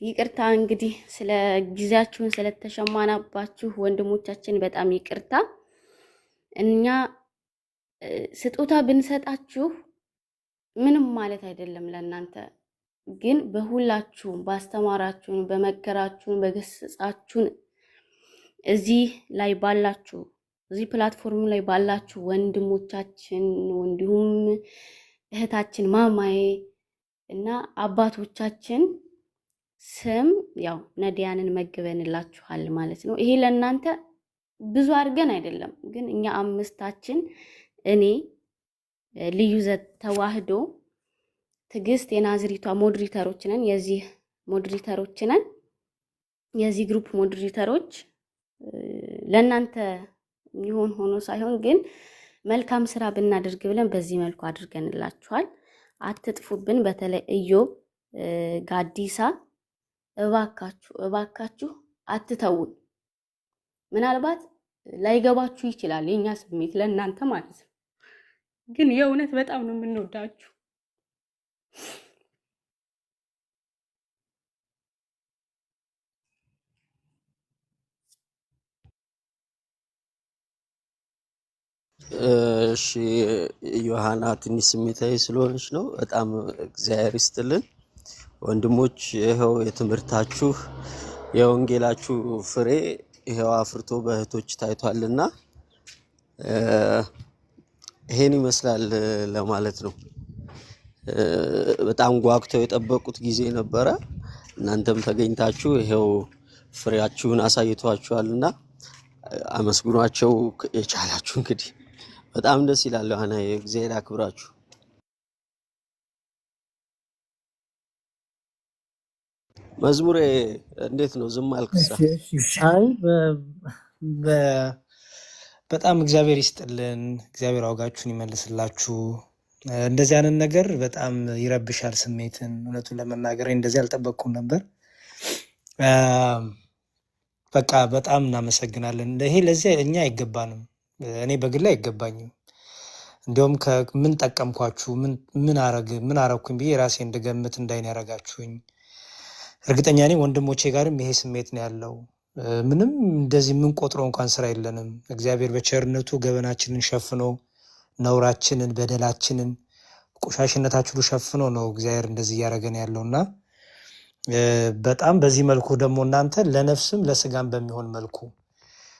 ይቅርታ እንግዲህ ስለ ጊዜያችሁን ስለተሸማናባችሁ ወንድሞቻችን በጣም ይቅርታ። እኛ ስጦታ ብንሰጣችሁ ምንም ማለት አይደለም ለእናንተ፣ ግን በሁላችሁም ባስተማራችሁን፣ በመከራችሁን፣ በገሰጻችሁን እዚህ ላይ ባላችሁ እዚህ ፕላትፎርም ላይ ባላችሁ ወንድሞቻችን እንዲሁም እህታችን ማማዬ እና አባቶቻችን ስም ያው ነዲያንን መግበንላችኋል ማለት ነው። ይሄ ለእናንተ ብዙ አድርገን አይደለም፣ ግን እኛ አምስታችን እኔ ልዩ ዘት ተዋህዶ ትዕግስት የናዝሪቷ ሞዴሬተሮች ነን። የዚህ ሞዴሬተሮች ነን። የዚህ ግሩፕ ሞዴሬተሮች ለእናንተ የሚሆን ሆኖ ሳይሆን ግን መልካም ስራ ብናደርግ ብለን በዚህ መልኩ አድርገንላችኋል። አትጥፉብን። በተለይ ኢዮብ ጋዲሳ እባካችሁ አትተውን። ምናልባት ላይገባችሁ ይችላል የኛ ስሜት ለእናንተ ማለት ነው፣ ግን የእውነት በጣም ነው የምንወዳችሁ። እሺ ዮሐና ትንሽ ስሜታዊ ስለሆነች ነው። በጣም እግዚአብሔር ይስጥልን ወንድሞች። ይኸው የትምህርታችሁ የወንጌላችሁ ፍሬ ይኸው አፍርቶ በእህቶች ታይቷልና ይሄን ይመስላል ለማለት ነው። በጣም ጓጉተው የጠበቁት ጊዜ ነበረ። እናንተም ተገኝታችሁ ይኸው ፍሬያችሁን አሳይቷችኋልና አመስግኗቸው የቻላችሁ እንግዲህ በጣም ደስ ይላል። ዮሐና እግዚአብሔር አክብራችሁ። መዝሙሬ እንዴት ነው? ዝም አልክሳ? አይ በጣም እግዚአብሔር ይስጥልን። እግዚአብሔር አውጋችሁን ይመልስላችሁ። እንደዚህ አይነት ነገር በጣም ይረብሻል ስሜትን። እውነቱን ለመናገር እንደዚህ አልጠበቅኩም ነበር። በቃ በጣም እናመሰግናለን። ይሄ ለዚህ እኛ አይገባንም። እኔ በግል አይገባኝም። እንዲያውም ምን ጠቀምኳችሁ፣ ምን አረኩኝ ብዬ ራሴ እንድገምት እንዳይን ያረጋችሁኝ። እርግጠኛ ነኝ ወንድሞቼ ጋርም ይሄ ስሜት ነው ያለው። ምንም እንደዚህ የምንቆጥረው እንኳን ስራ የለንም። እግዚአብሔር በቸርነቱ ገበናችንን ሸፍኖ ነውራችንን፣ በደላችንን፣ ቆሻሽነታችንን ሸፍኖ ነው እግዚአብሔር እንደዚህ እያደረገን ያለውና በጣም በዚህ መልኩ ደግሞ እናንተ ለነፍስም ለስጋም በሚሆን መልኩ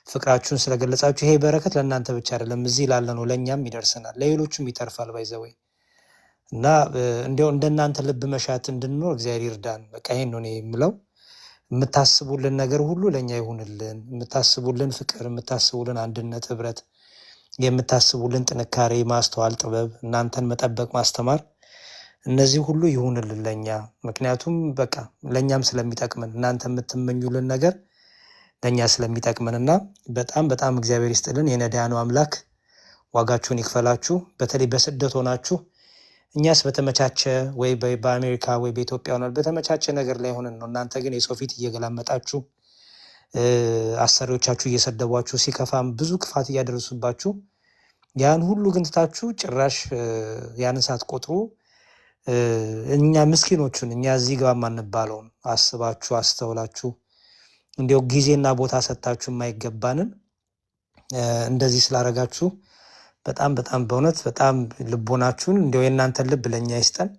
ፍቅራችሁን ስለገለጻችሁ ይሄ በረከት ለእናንተ ብቻ አይደለም፣ እዚህ ላለ ነው ለእኛም ይደርሰናል፣ ለሌሎችም ይተርፋል። ባይዘወይ እና እንዲያው እንደናንተ ልብ መሻት እንድንኖር እግዚአብሔር ይርዳን። በቃ ይሄን ነው እኔ የምለው። የምታስቡልን ነገር ሁሉ ለእኛ ይሁንልን። የምታስቡልን ፍቅር፣ የምታስቡልን አንድነት፣ ህብረት፣ የምታስቡልን ጥንካሬ፣ ማስተዋል፣ ጥበብ፣ እናንተን መጠበቅ፣ ማስተማር፣ እነዚህ ሁሉ ይሁንልን ለእኛ። ምክንያቱም በቃ ለእኛም ስለሚጠቅመን እናንተ የምትመኙልን ነገር ለእኛ ስለሚጠቅመንና በጣም በጣም እግዚአብሔር ይስጥልን። የነዳያኑ አምላክ ዋጋችሁን ይክፈላችሁ። በተለይ በስደት ሆናችሁ እኛስ በተመቻቸ ወይ በአሜሪካ ወይ በኢትዮጵያ ሆናል በተመቻቸ ነገር ላይ ሆነን ነው። እናንተ ግን የሰው ፊት እየገላመጣችሁ አሰሪዎቻችሁ እየሰደቧችሁ ሲከፋም ብዙ ክፋት እያደረሱባችሁ ያን ሁሉ ግን ትታችሁ ጭራሽ ያንን ሳትቆጥሩ እኛ ምስኪኖቹን እኛ እዚህ ጋር ማንባለውን አስባችሁ አስተውላችሁ እንዲያው ጊዜና ቦታ ሰጣችሁ የማይገባንን እንደዚህ ስላረጋችሁ በጣም በጣም በእውነት በጣም ልቦናችሁን እንዲያው የእናንተን ልብ ለእኛ ይስጠን።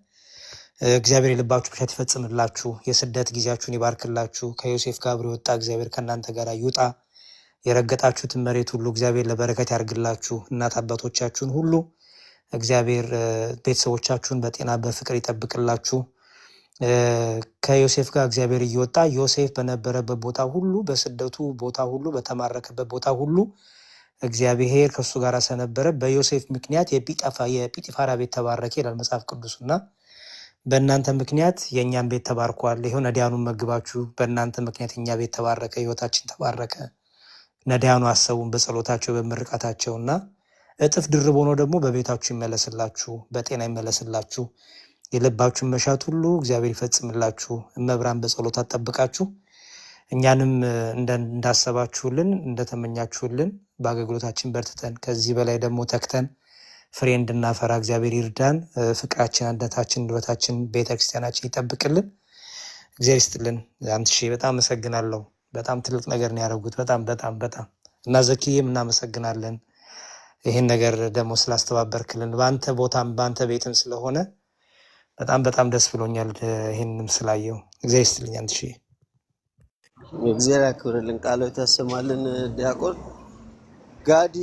እግዚአብሔር የልባችሁ ብቻ ይፈጽምላችሁ። የስደት ጊዜያችሁን ይባርክላችሁ። ከዮሴፍ ጋር አብሮ የወጣ እግዚአብሔር ከእናንተ ጋር ይውጣ። የረገጣችሁትን መሬት ሁሉ እግዚአብሔር ለበረከት ያርግላችሁ። እናት አባቶቻችሁን ሁሉ እግዚአብሔር ቤተሰቦቻችሁን በጤና በፍቅር ይጠብቅላችሁ። ከዮሴፍ ጋር እግዚአብሔር እየወጣ ዮሴፍ በነበረበት ቦታ ሁሉ በስደቱ ቦታ ሁሉ በተማረከበት ቦታ ሁሉ እግዚአብሔር ከሱ ጋር ስለነበረ በዮሴፍ ምክንያት የጲጢፋራ ቤት ተባረከ ይላል መጽሐፍ ቅዱስና በእናንተ ምክንያት የእኛን ቤት ተባርኳል። ይኸው ነዳያኑን መግባችሁ በእናንተ ምክንያት የኛ ቤት ተባረከ፣ ህይወታችን ተባረከ። ነዳያኑ አሰቡን በጸሎታቸው በምርቃታቸውና እጥፍ ድርብ ሆኖ ደግሞ በቤታችሁ ይመለስላችሁ፣ በጤና ይመለስላችሁ። የልባችሁን መሻት ሁሉ እግዚአብሔር ይፈጽምላችሁ። እመብራን በጸሎት አጠብቃችሁ እኛንም እንዳሰባችሁልን እንደተመኛችሁልን በአገልግሎታችን በርትተን ከዚህ በላይ ደግሞ ተክተን ፍሬ እንድናፈራ እግዚአብሔር ይርዳን። ፍቅራችን፣ አንድነታችን፣ ህብረታችን ቤተክርስቲያናችን ይጠብቅልን። እግዚአብሔር ይስጥልን። አንተ ሺ በጣም አመሰግናለሁ። በጣም ትልቅ ነገር ነው ያደረጉት። በጣም እና ዘኪዬም እናመሰግናለን። ይህን ነገር ደግሞ ስላስተባበርክልን በአንተ ቦታም በአንተ ቤትም ስለሆነ በጣም ደስ ብሎኛል። ይህንም ስላየው እግዚአብሔር ይስጥልኝ። አንተ ሺ እግዚአብሔር ያክብርልን፣ ቃሎት ያሰማልን። ዲያቆን ጋዲ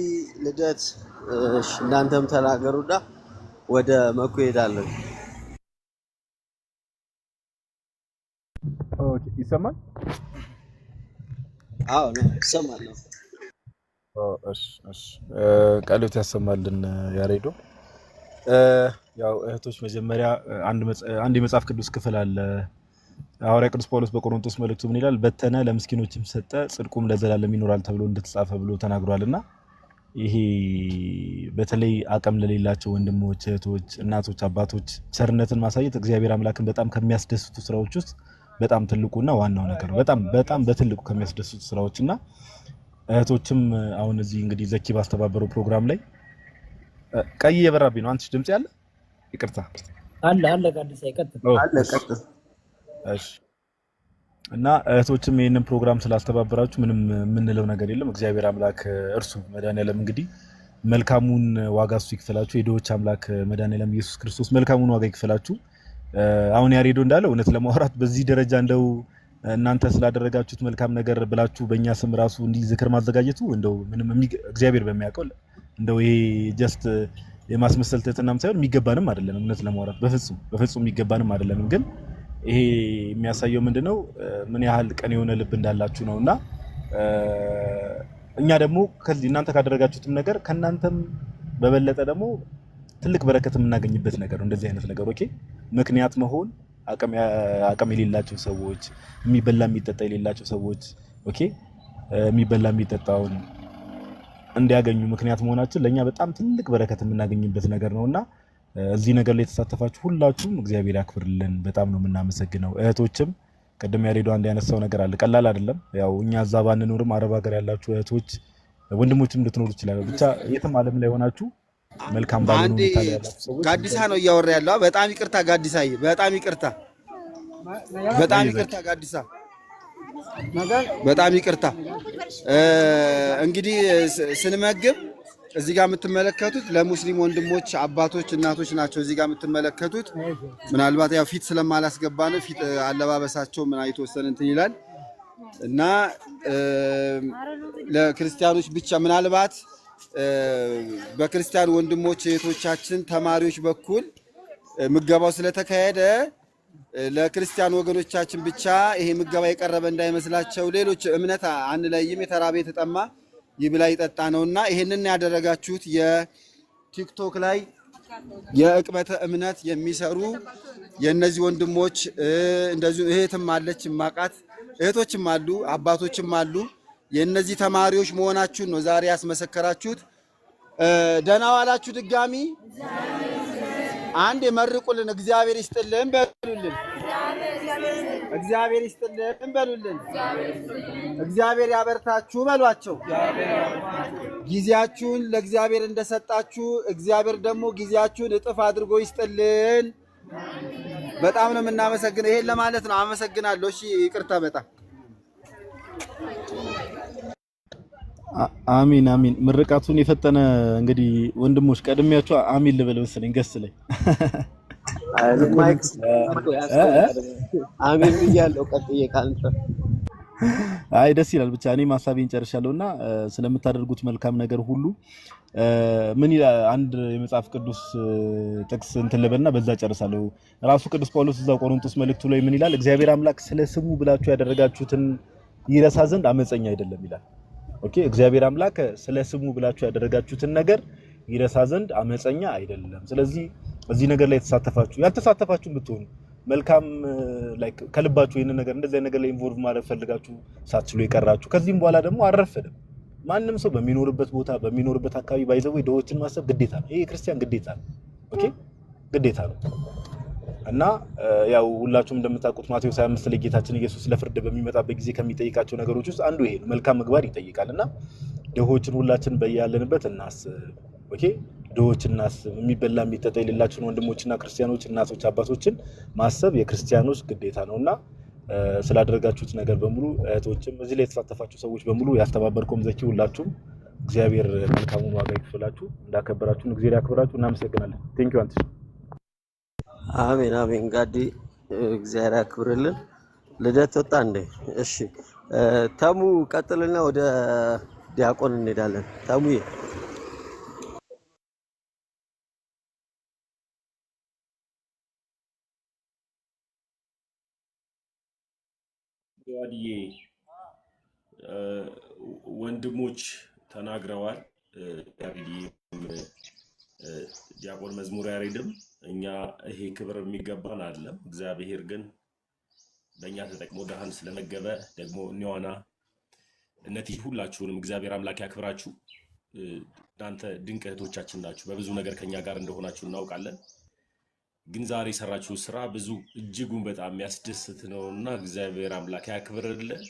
ልደት እናንተም ተናገሩና ወደ መኩ ሄዳለሁ። ኦኬ ይሰማል? አዎ ነው ይሰማል። እሺ ቃሎት ያሰማልን ያሬዶ። ያው እህቶች መጀመሪያ አንድ የመጽሐፍ ቅዱስ ክፍል አለ። ሐዋርያ ቅዱስ ጳውሎስ በቆሮንቶስ መልእክቱ ምን ይላል? በተነ ለምስኪኖችም ሰጠ ጽድቁም ለዘላለም ይኖራል ተብሎ እንደተጻፈ ብሎ ተናግሯልና ይሄ በተለይ አቅም ለሌላቸው ወንድሞች፣ እህቶች፣ እናቶች፣ አባቶች ቸርነትን ማሳየት እግዚአብሔር አምላክን በጣም ከሚያስደስቱ ስራዎች ውስጥ በጣም ትልቁና ዋናው ነገር ነው። በጣም በትልቁ ከሚያስደስቱ ስራዎችና እህቶችም አሁን እዚህ እንግዲህ ዘኪ ባስተባበረው ፕሮግራም ላይ ቀይ የበራብኝ ነው። አንቺ ድምጽ ያለ ይቅርታ አለ ጋዲሳ ይቀጥል። እሺ እና እህቶችም ይሄንን ፕሮግራም ስላስተባበራችሁ ምንም የምንለው ነገር የለም። እግዚአብሔር አምላክ እርሱ መድኃኒዓለም እንግዲህ መልካሙን ዋጋ እሱ ይክፈላችሁ። የድሆች አምላክ መድኃኒዓለም ኢየሱስ ክርስቶስ መልካሙን ዋጋ ይክፈላችሁ። አሁን ያሬዶ እንዳለው እውነት ለማውራት በዚህ ደረጃ እንደው እናንተ ስላደረጋችሁት መልካም ነገር ብላችሁ በእኛ ስም ራሱ እንዲህ ዝክር ማዘጋጀቱ እንደው ምንም እግዚአብሔር በሚያውቀው እንደው ይሄ ጀስት የማስመሰል ትህትናም ሳይሆን የሚገባንም አይደለም። እውነት ለማውራት በፍጹም የሚገባንም አይደለም። ግን ይሄ የሚያሳየው ምንድነው ምን ያህል ቀን የሆነ ልብ እንዳላችሁ ነውና እኛ ደግሞ ከዚህ እናንተ ካደረጋችሁትም ነገር ከናንተም በበለጠ ደግሞ ትልቅ በረከት የምናገኝበት ነገር ነው እንደዚህ አይነት ነገር። ኦኬ ምክንያት መሆን አቅም የሌላቸው ሰዎች፣ የሚበላ የሚጠጣ የሌላቸው ሰዎች ኦኬ የሚበላ የሚጠጣውን እንዲያገኙ ምክንያት መሆናችን ለኛ በጣም ትልቅ በረከት የምናገኝበት ነገር ነውና እዚህ ነገር ላይ የተሳተፋችሁ ሁላችሁም እግዚአብሔር ያክብርልን። በጣም ነው የምናመሰግነው። እህቶችም ቀደም ያሬዶ አንድ ያነሳው ነገር አለ፣ ቀላል አይደለም። ያው እኛ እዛ ባንኖርም አረብ ሀገር ያላችሁ እህቶች ወንድሞችም ልትኖሩ ይችላሉ። ብቻ የትም ዓለም ላይ ሆናችሁ መልካም ባልሆነ ሁኔታ ላይ ያላችሁ ሰዎች ጋዲሳ ነው እያወራ ያለው። በጣም ይቅርታ ጋዲሳዬ፣ በጣም ይቅርታ ጋዲሳ፣ በጣም ይቅርታ። እንግዲህ ስንመግብ እዚህ ጋር የምትመለከቱት ለሙስሊም ወንድሞች አባቶች፣ እናቶች ናቸው። እዚህ ጋር የምትመለከቱት ምናልባት ያው ፊት ስለማላስገባ ነው። ፊት አለባበሳቸው ምን የተወሰነ እንትን ይላል እና ለክርስቲያኖች ብቻ ምናልባት በክርስቲያን ወንድሞች እህቶቻችን ተማሪዎች በኩል ምገባው ስለተካሄደ ለክርስቲያን ወገኖቻችን ብቻ ይሄ ምገባ የቀረበ እንዳይመስላቸው። ሌሎች እምነት አንለይም። የተራበ የተጠማ ይብላ ይጠጣ ነውና ይሄንን ያደረጋችሁት የቲክቶክ ላይ የእቅበተ እምነት የሚሰሩ የነዚህ ወንድሞች እንደዚሁ እህትም አለች ማቃት እህቶችም አሉ አባቶችም አሉ። የነዚህ ተማሪዎች መሆናችሁን ነው ዛሬ ያስመሰከራችሁት። ደህና ዋላችሁ። ድጋሚ አንድ የመርቁልን። እግዚአብሔር ይስጥልን በሉልን። እግዚአብሔር ይስጥልን በሉልን። እግዚአብሔር ያበርታችሁ በሏቸው። ጊዜያችሁን ለእግዚአብሔር እንደሰጣችሁ እግዚአብሔር ደግሞ ጊዜያችሁን እጥፍ አድርጎ ይስጥልን። በጣም ነው የምናመሰግነው። ይሄን ለማለት ነው። አመሰግናለሁ። እሺ ይቅርታ በጣም አሚን አሚን። ምርቃቱን የፈጠነ እንግዲህ ወንድሞች ቀድሚያችሁ አሚን ልበል መሰለኝ ገስ ላይ አሚን ብያለሁ። ቀጥዬ ካንተ አይ ደስ ይላል። ብቻ እኔ ማሳቤን ጨርሻለሁና ስለምታደርጉት መልካም ነገር ሁሉ ምን ይላል አንድ የመጽሐፍ ቅዱስ ጥቅስ እንትን ልበልና በዛ ጨርሳለሁ። ራሱ ቅዱስ ጳውሎስ እዛው ቆሮንቶስ መልእክቱ ላይ ምን ይላል? እግዚአብሔር አምላክ ስለ ስሙ ብላችሁ ያደረጋችሁትን ይረሳ ዘንድ አመፀኛ አይደለም ይላል። ኦኬ እግዚአብሔር አምላክ ስለ ስሙ ብላችሁ ያደረጋችሁትን ነገር ይረሳ ዘንድ አመፀኛ አይደለም። ስለዚህ እዚህ ነገር ላይ ያልተሳተፋችሁ ብትሆኑ መልካም ላይክ ከልባችሁ ይሄን ነገር እንደዚህ ነገር ላይ ኢንቮልቭ ማድረግ ፈልጋችሁ ሳትችሉ የቀራችሁ ከዚህም በኋላ ደግሞ አረፈደም። ማንም ሰው በሚኖርበት ቦታ በሚኖርበት አካባቢ ባይዘው ደዎችን ማሰብ ግዴታ ነው። ይሄ ክርስቲያን ግዴታ ነው። ኦኬ ግዴታ ነው። እና ያው ሁላችሁም እንደምታውቁት ማቴዎስ 25 ላይ ጌታችን ኢየሱስ ለፍርድ በሚመጣበት ጊዜ ከሚጠይቃቸው ነገሮች ውስጥ አንዱ ይሄ ነው። መልካም ምግባር ይጠይቃልና ደሆችን ሁላችን በያለንበት እናስብ። ኦኬ ደሆችን እናስብ። የሚበላ የሚጠጣ የሌላቸውን ወንድሞችና ክርስቲያኖች እናቶች አባቶችን ማሰብ የክርስቲያኖች ግዴታ ነውና ስላደረጋችሁት ነገር በሙሉ እህቶችም እዚህ ላይ የተሳተፋችሁ ሰዎች በሙሉ ያስተባበርኩም ዘኪ ሁላችሁም እግዚአብሔር መልካሙን ዋጋ ይክፈላችሁ። እንዳከበራችሁን እግዚአብሔር ያክብራችሁ። እናመሰግናለን። ቴንክ ዩ አንተ። አሜን አሜን። ጋዲ እግዚአብሔር ያክብርልን። ልደት ወጣ እንዴ? እሺ ተሙ ቀጥልና ወደ ዲያቆን እንሄዳለን። ተሙዬ ዋድዬ ወንድሞች ተናግረዋል። ያሬድዬ ዲያቆን መዝሙር ያሬድም እኛ ይሄ ክብር የሚገባን አይደለም። እግዚአብሔር ግን በእኛ ተጠቅሞ ደሃን ስለመገበ ደግሞ እኒዋና እነዚህ ሁላችሁንም እግዚአብሔር አምላክ ያክብራችሁ። እናንተ ድንቅ እህቶቻችን ናችሁ። በብዙ ነገር ከኛ ጋር እንደሆናችሁ እናውቃለን። ግን ዛሬ የሰራችሁ ስራ ብዙ እጅጉን በጣም የሚያስደስት ነውና እግዚአብሔር አምላክ ያክብርልን።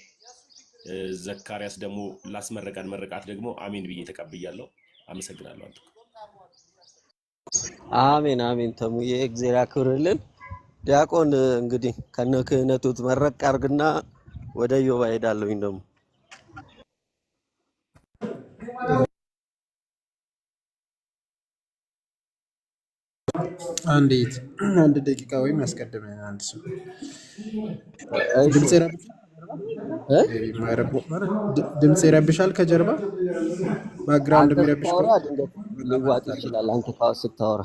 ዘካርያስ ደግሞ ላስመረቀን መረቃት ደግሞ አሜን ብዬ ተቀብያለሁ። አመሰግናለሁ። አንተ አሜን አሜን። ተሙዬ እግዚአብሔር ያክብርልን። ዲያቆን እንግዲህ ከነ ክህነቱ መረቅ አድርግና ወደ ዮባ ሄዳለሁኝ ደግሞ አንድ ደቂቃ ወይም ያስቀድመን አንድ ሰው ድምጽ ይረብሻል። ከጀርባ ባክግራውንድ የሚረብሽ ሊዋጥ ይችላል። አንተ ስታወራ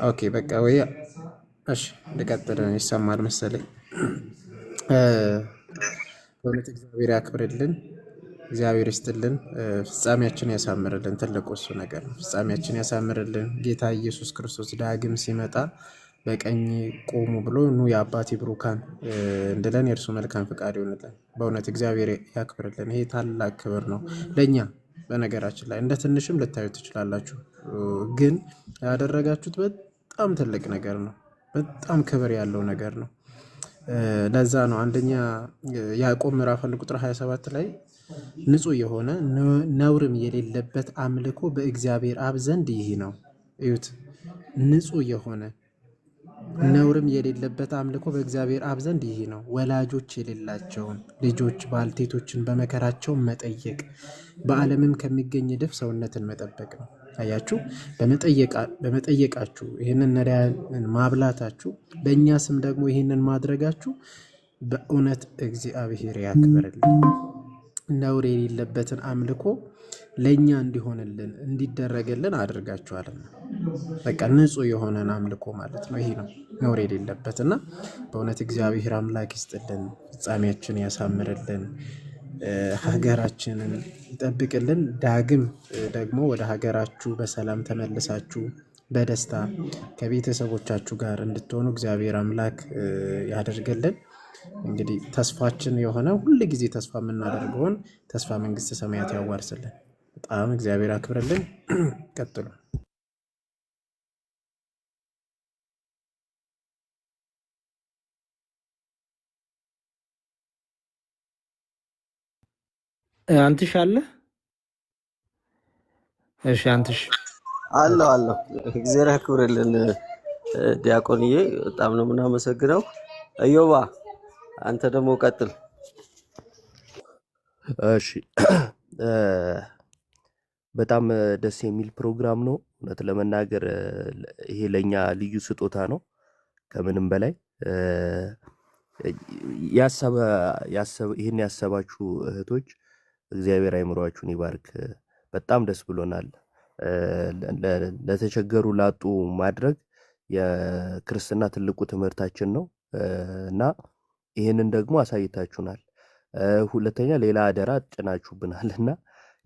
ኦኬ በቃ ወይ እሺ ልቀጥል። ይሰማል መሰለኝ። በእውነት እግዚአብሔር ያክብርልን፣ እግዚአብሔር ይስጥልን፣ ፍጻሜያችን ያሳምርልን። ትልቁ እሱ ነገር ነው። ፍጻሜያችን ያሳምርልን። ጌታ ኢየሱስ ክርስቶስ ዳግም ሲመጣ በቀኝ ቆሙ ብሎ ኑ የአባቴ ብሩካን እንድለን የእርሱ መልካም ፍቃድ ይሆንልን። በእውነት እግዚአብሔር ያክብርልን። ይሄ ታላቅ ክብር ነው ለእኛ። በነገራችን ላይ እንደ ትንሽም ልታዩት ትችላላችሁ፣ ግን ያደረጋችሁት በጣም ትልቅ ነገር ነው። በጣም ክብር ያለው ነገር ነው። ለዛ ነው አንደኛ ያዕቆብ ምዕራፍ 1 ቁጥር 27 ላይ ንጹሕ የሆነ ነውርም የሌለበት አምልኮ በእግዚአብሔር አብ ዘንድ ይህ ነው። እዩት፣ ንጹሕ የሆነ ነውርም የሌለበት አምልኮ በእግዚአብሔር አብ ዘንድ ይህ ነው። ወላጆች የሌላቸውን ልጆች ባልቴቶችን በመከራቸው መጠየቅ፣ በዓለምም ከሚገኝ ድፍ ሰውነትን መጠበቅ ነው። አያችሁ፣ በመጠየቃችሁ ይህንን ነዳያንን ማብላታችሁ፣ በእኛ ስም ደግሞ ይህንን ማድረጋችሁ በእውነት እግዚአብሔር ያክብርልን። ነውር የሌለበትን አምልኮ ለእኛ እንዲሆንልን እንዲደረግልን አድርጋችኋልና፣ በቃ ንጹሕ የሆነን አምልኮ ማለት ነው። ይሄ ነው ነውር የሌለበትና በእውነት እግዚአብሔር አምላክ ይስጥልን፣ ፍጻሜያችን ያሳምርልን፣ ሀገራችንን ይጠብቅልን። ዳግም ደግሞ ወደ ሀገራችሁ በሰላም ተመልሳችሁ በደስታ ከቤተሰቦቻችሁ ጋር እንድትሆኑ እግዚአብሔር አምላክ ያደርግልን። እንግዲህ ተስፋችን የሆነ ሁል ጊዜ ተስፋ የምናደርገውን ተስፋ መንግስተ ሰማያት ያዋርስልን። በጣም እግዚአብሔር አክብርልን። ቀጥሉ። አንትሽ አለ? እሺ አንትሽ አለሁ። እግዚአብሔር ያክብርልን ዲያቆንዬ፣ በጣም ነው የምናመሰግነው። እዮባ አንተ ደግሞ ቀጥል። እሺ በጣም ደስ የሚል ፕሮግራም ነው። እውነት ለመናገር ይሄ ለኛ ልዩ ስጦታ ነው። ከምንም በላይ ይህን ያሰባችሁ እህቶች እግዚአብሔር አይምሯችሁን ይባርክ። በጣም ደስ ብሎናል። ለተቸገሩ ላጡ ማድረግ የክርስትና ትልቁ ትምህርታችን ነው እና ይህንን ደግሞ አሳይታችሁናል። ሁለተኛ ሌላ አደራ ጭናችሁብናልና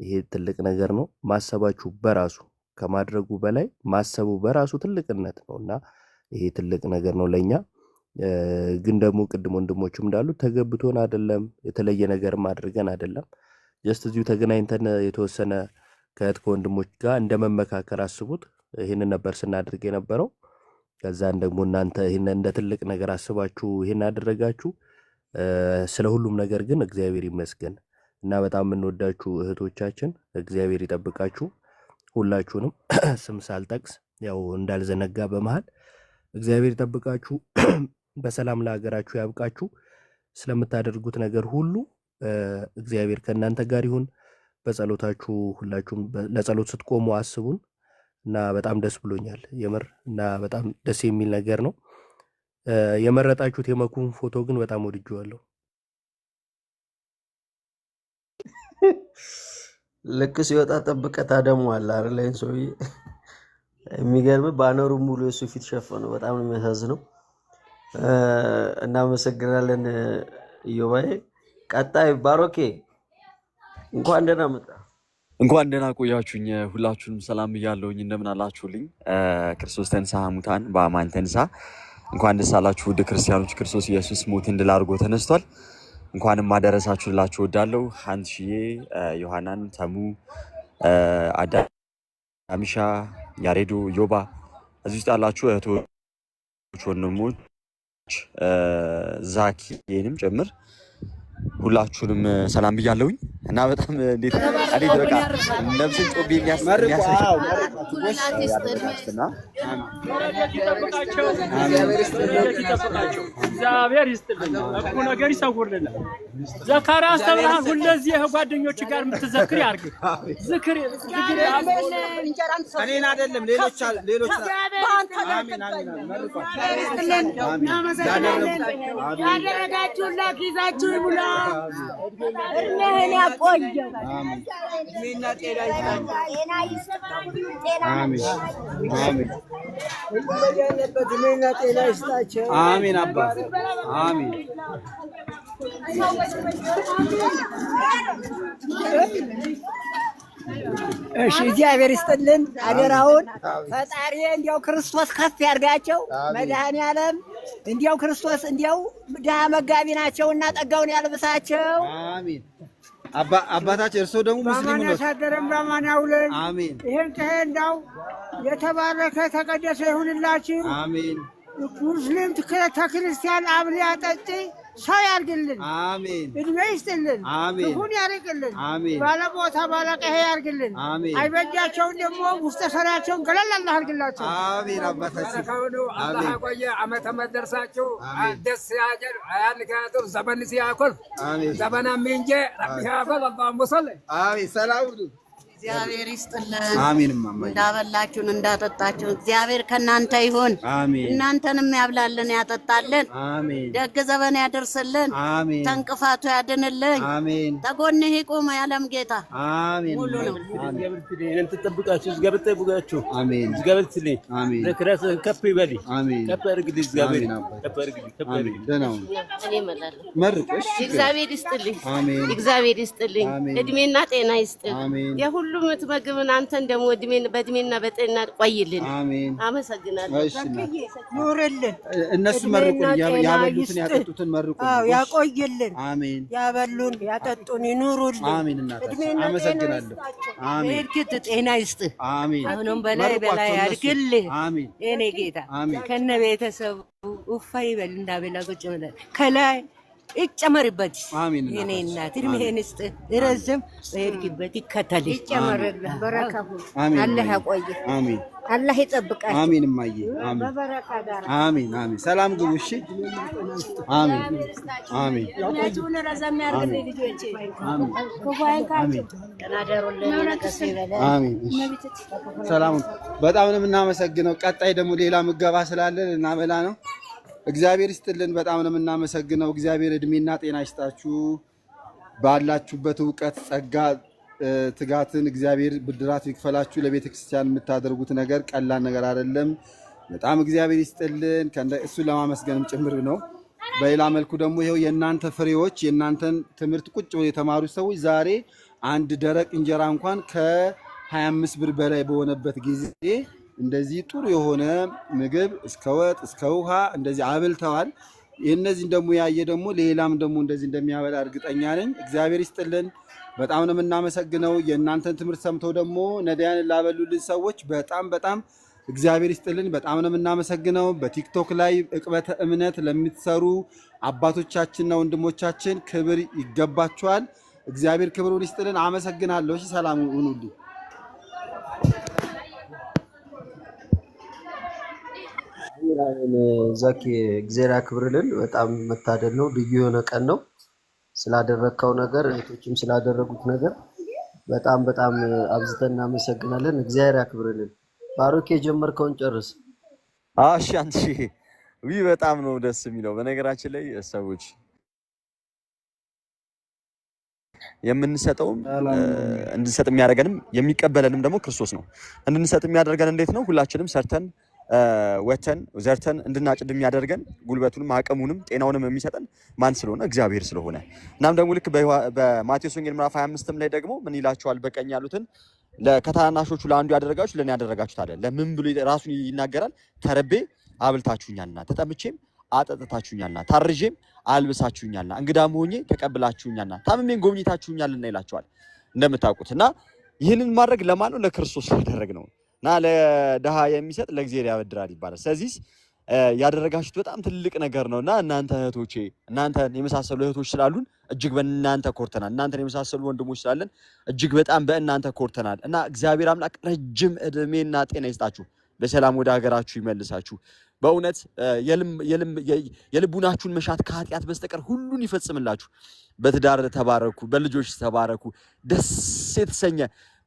ይሄ ትልቅ ነገር ነው። ማሰባችሁ በራሱ ከማድረጉ በላይ ማሰቡ በራሱ ትልቅነት ነው እና ይሄ ትልቅ ነገር ነው ለኛ። ግን ደግሞ ቅድም ወንድሞችም እንዳሉት ተገብቶን አይደለም፣ የተለየ ነገርም አድርገን አይደለም። ጀስት እዚሁ ተገናኝተን የተወሰነ ከእህት ከወንድሞች ጋር እንደመመካከር አስቡት። ይህንን ነበር ስናደርግ የነበረው። ከዛን ደግሞ እናንተ ይህን እንደ ትልቅ ነገር አስባችሁ ይህን አደረጋችሁ። ስለ ሁሉም ነገር ግን እግዚአብሔር ይመስገን እና በጣም የምንወዳችሁ እህቶቻችን እግዚአብሔር ይጠብቃችሁ። ሁላችሁንም ስም ሳልጠቅስ ያው እንዳልዘነጋ በመሃል እግዚአብሔር ይጠብቃችሁ፣ በሰላም ለሀገራችሁ ያብቃችሁ። ስለምታደርጉት ነገር ሁሉ እግዚአብሔር ከእናንተ ጋር ይሁን። በጸሎታችሁ ሁላችሁም ለጸሎት ስትቆሙ አስቡን እና በጣም ደስ ብሎኛል የምር እና በጣም ደስ የሚል ነገር ነው። የመረጣችሁት የመኩን ፎቶ ግን በጣም ወድጄዋለሁ። ልክ ሲወጣ ጠብቀህ ታደመዋለህ አይደል? ይሄን ሰውዬ የሚገርም ባነሩን ሙሉ የሱ ፊት ሸፈነው። በጣም ነው የሚያሳዝነው። እናመሰግናለን ኢዮባዬ። ቀጣይ ባሮኬ እንኳን ደህና መጣ። እንኳን ደህና ቆያችሁኝ። ሁላችሁንም ሰላም ብያለሁኝ። እንደምን አላችሁልኝ? ክርስቶስ ተንሥአ እሙታን በአማን ተንሥአ። እንኳን ደስ አላችሁ ውድ ክርስቲያኖች። ክርስቶስ ኢየሱስ ሞትን ድል አድርጎ ተነስቷል። እንኳንም አደረሳችሁ ላችሁ እወዳለሁ። አንትሽዬ፣ ዮሐናን፣ ተሙ፣ አዳሚሻ፣ ያሬዶ፣ ዮባ እዚህ ውስጥ ያላችሁ እህቶች፣ ወንድሞች ዛኪዬንም ጭምር ሁላችሁንም ሰላም ብያለሁኝ እና በጣም እንዴት በቃ ነፍስን ጮቤ የሚያስነሽና እግዚአብሔር ይስጥልን፣ እኮ ነገር ይሰውርልን። ዘካርያስ ተብለሃል፣ ሁለዚህ ጓደኞች ጋር የምትዘክር ያርግ። ዝክር እኔን አይደለም ሌሎች ያደረጋችሁላት ይዛችሁ ይሙላ፣ እድሜህን ያቆየው። እድሜና ጤና ይስጣቸው። አሜን አባ አሜን። እሺ እግዚአብሔር ይስጥልን አደራውን። ፈጣሪ እንዲያው ክርስቶስ ከፍ ያርጋቸው። መድኃኔዓለም እንዲያው ክርስቶስ እንዲያው ድሃ መጋቢ ናቸውና ጸጋውን ያልብሳቸው። አሜን። አባታችን እርሶ ደግሞ ሙስሊም ነው። ያሳደረን በማን ያውለን። አሜን። ይሄን ከሄንዳው የተባረከ ተቀደሰ ይሁንላችሁ። አሜን። ሙስሊም ከክርስቲያን አብሊ አጠጪ ሰው ያርግልን። አሜን። እድሜ ይስጥልን። አሜን። ክፉን ያርቅልን። አሜን። ባለቦታ ባለቀሄ ያርግልን። አሜን። አይበጃቸውን ደግሞ ውስጥ ሰራቸውን ገለል አላህ ያርግላቸው። አሜን። አባታችን አላህ ቆየ ዓመተ መደርሳችሁ ደስ ያጀር አያንካቱ ዘመን ሲያኮል ዘመና ምንጀ ረቢ ያፈል አላህ ሙሰለ አሜን። ሰላም እግዚአብሔር ይስጥልን። አሜን። ማማ እንዳበላችሁን እንዳጠጣችሁን እግዚአብሔር ከናንተ ይሁን። አሜን። እናንተንም ያብላልን ያጠጣልን። አሜን። ደግ ዘመን ያደርስልን። አሜን። ተንቅፋቱ ያድንልን። አሜን። ተጎንህ ይቁም የዓለም ጌታ። አሜን። ሙሉ ነው። እግዚአብሔር ተጠብቃችሁ እግዚአብሔር ተጠብቃችሁ። አሜን። እግዚአብሔር ትልኝ አሜን። ለክራስ ከፍ ይበል። አሜን። ከፍ አድርግልኝ እግዚአብሔር ከፍ አድርግልኝ። ደህና ሁኑ። እኔ እመላለሁ። መርቆሽ እግዚአብሔር ይስጥልኝ። አሜን። እግዚአብሔር ይስጥልኝ። እድሜና ጤና ይስጥልኝ። አሜን። የሁሉም የምትመግብን አንተን ደግሞ በእድሜና በጤና ቆይልን። አሜን። አመሰግናለሁ። እሺ ኑርልን። እነሱ መርቁን ያበሉትን ያጠጡትን መርቁን ያቆይልን። አሜን። ያበሉን ያጠጡን ይኑሩልን። አሜን። እናታችን አመሰግናለሁ። አሜን። እርግጥ ጤና ይስጥ። አሜን። አሁንም በላይ በላይ ያድርግልህ። አሜን። የኔ ጌታ አሜን። ከነ ቤተሰቡ ውፋ ይበል እንዳበላ ቁጭ ብለን ከላይ ይጨመርበት። አሜን። የኔ እናት እድሜህን ይስጥ ይረዝም፣ በሄድክበት ይከተል ይጨመርልህ። በረከቱ አላህ ያቆይህ። አሜን። አላህ ይጠብቃችሁ። አሜን። እማዬ አሜን። በበረካ ጋር አሜን። አሜን። ሰላም ግቡ። እሺ። አሜን። አሜን። እድሜያችሁን ረዘም ያድርግልኝ ልጆቼ። ክፉ አይንካችሁ። ተናደሩልን ነቀስ ይበለ። አሜን። ሰላም። በጣም ነው የምናመሰግነው። ቀጣይ ደግሞ ሌላ ምገባ ስላለን እናበላ ነው። እግዚአብሔር ይስጥልን። በጣም ነው የምናመሰግነው። እግዚአብሔር እድሜና ጤና ይስጣችሁ። ባላችሁበት እውቀት፣ ጸጋ፣ ትጋትን እግዚአብሔር ብድራት ይክፈላችሁ። ለቤተ ክርስቲያን የምታደርጉት ነገር ቀላል ነገር አይደለም። በጣም እግዚአብሔር ይስጥልን። እሱን ለማመስገንም ጭምር ነው። በሌላ መልኩ ደግሞ ይኸው የእናንተ ፍሬዎች የእናንተን ትምህርት ቁጭ ብለው የተማሩ ሰዎች ዛሬ አንድ ደረቅ እንጀራ እንኳን ከ25 ብር በላይ በሆነበት ጊዜ እንደዚህ ጥሩ የሆነ ምግብ እስከ ወጥ እስከ ውሃ እንደዚህ አብልተዋል። እነዚህን ደግሞ ያየ ደግሞ ሌላም ደግሞ እንደዚህ እንደሚያበላ እርግጠኛ ነኝ። እግዚአብሔር ይስጥልን። በጣም ነው የምናመሰግነው። የእናንተን ትምህርት ሰምተው ደግሞ ነዳያንን ላበሉልን ሰዎች በጣም እግዚአብሔር ይስጥልን። በጣም ነው የምናመሰግነው። በቲክቶክ ላይ ዕቅበተ እምነት ለምትሰሩ አባቶቻችንና ወንድሞቻችን ክብር ይገባቸዋል። እግዚአብሔር ክብሩን ይስጥልን። አመሰግናለሁ። እሺ፣ ሰላም ሁኑልኝ። ዘኪ እግዚአብሔር ያክብርልን። በጣም መታደል ነው። ልዩ የሆነ ቀን ነው። ስላደረግከው ነገር እህቶችም ስላደረጉት ነገር በጣም በጣም አብዝተን እናመሰግናለን። እግዚአብሔር ያክብርልን። ባሮክ የጀመርከውን ጨርስ። እሺ አንቺ በጣም ነው ደስ የሚለው። በነገራችን ላይ ሰዎች የምንሰጠውም እንድንሰጥ የሚያደርገንም የሚቀበለንም ደግሞ ክርስቶስ ነው። እንድንሰጥ የሚያደርገን እንዴት ነው? ሁላችንም ሰርተን ወተን ዘርተን እንድናጭድ የሚያደርገን ጉልበቱንም አቅሙንም ጤናውንም የሚሰጠን ማን ስለሆነ? እግዚአብሔር ስለሆነ። እናም ደግሞ ልክ በማቴዎስ ወንጌል ምዕራፍ 25 ላይ ደግሞ ምን ይላቸዋል? በቀኝ ያሉትን ከታናናሾቹ ለአንዱ ያደረጋችሁ ለእኔ ያደረጋችሁት አለ። ለምን ብሎ ራሱን ይናገራል? ተርቤ አብልታችሁኛልና፣ ተጠምቼም አጠጥታችሁኛልና፣ ታርዤም አልብሳችሁኛልና፣ እንግዳም ሆኜ ተቀብላችሁኛልና፣ ታምሜም ጎብኝታችሁኛልና ይላቸዋል። እንደምታውቁት እና ይህንን ማድረግ ለማን ነው? ለክርስቶስ ያደረግ ነው። እና ለድሃ የሚሰጥ ለእግዚአብሔር ያበድራል ይባላል። ስለዚህ ያደረጋችሁት በጣም ትልቅ ነገር ነውና እናንተ እህቶቼ እናንተን የመሳሰሉ እህቶች ስላሉን እጅግ በእናንተ ኮርተናል። እናንተን የመሳሰሉ ወንድሞች ስላለን እጅግ በጣም በእናንተ ኮርተናል እና እግዚአብሔር አምላክ ረጅም እድሜና ጤና ይስጣችሁ፣ በሰላም ወደ ሀገራችሁ ይመልሳችሁ። በእውነት የልቡናችሁን መሻት ከኃጢአት በስተቀር ሁሉን ይፈጽምላችሁ። በትዳር ተባረኩ፣ በልጆች ተባረኩ። ደስ የተሰኘ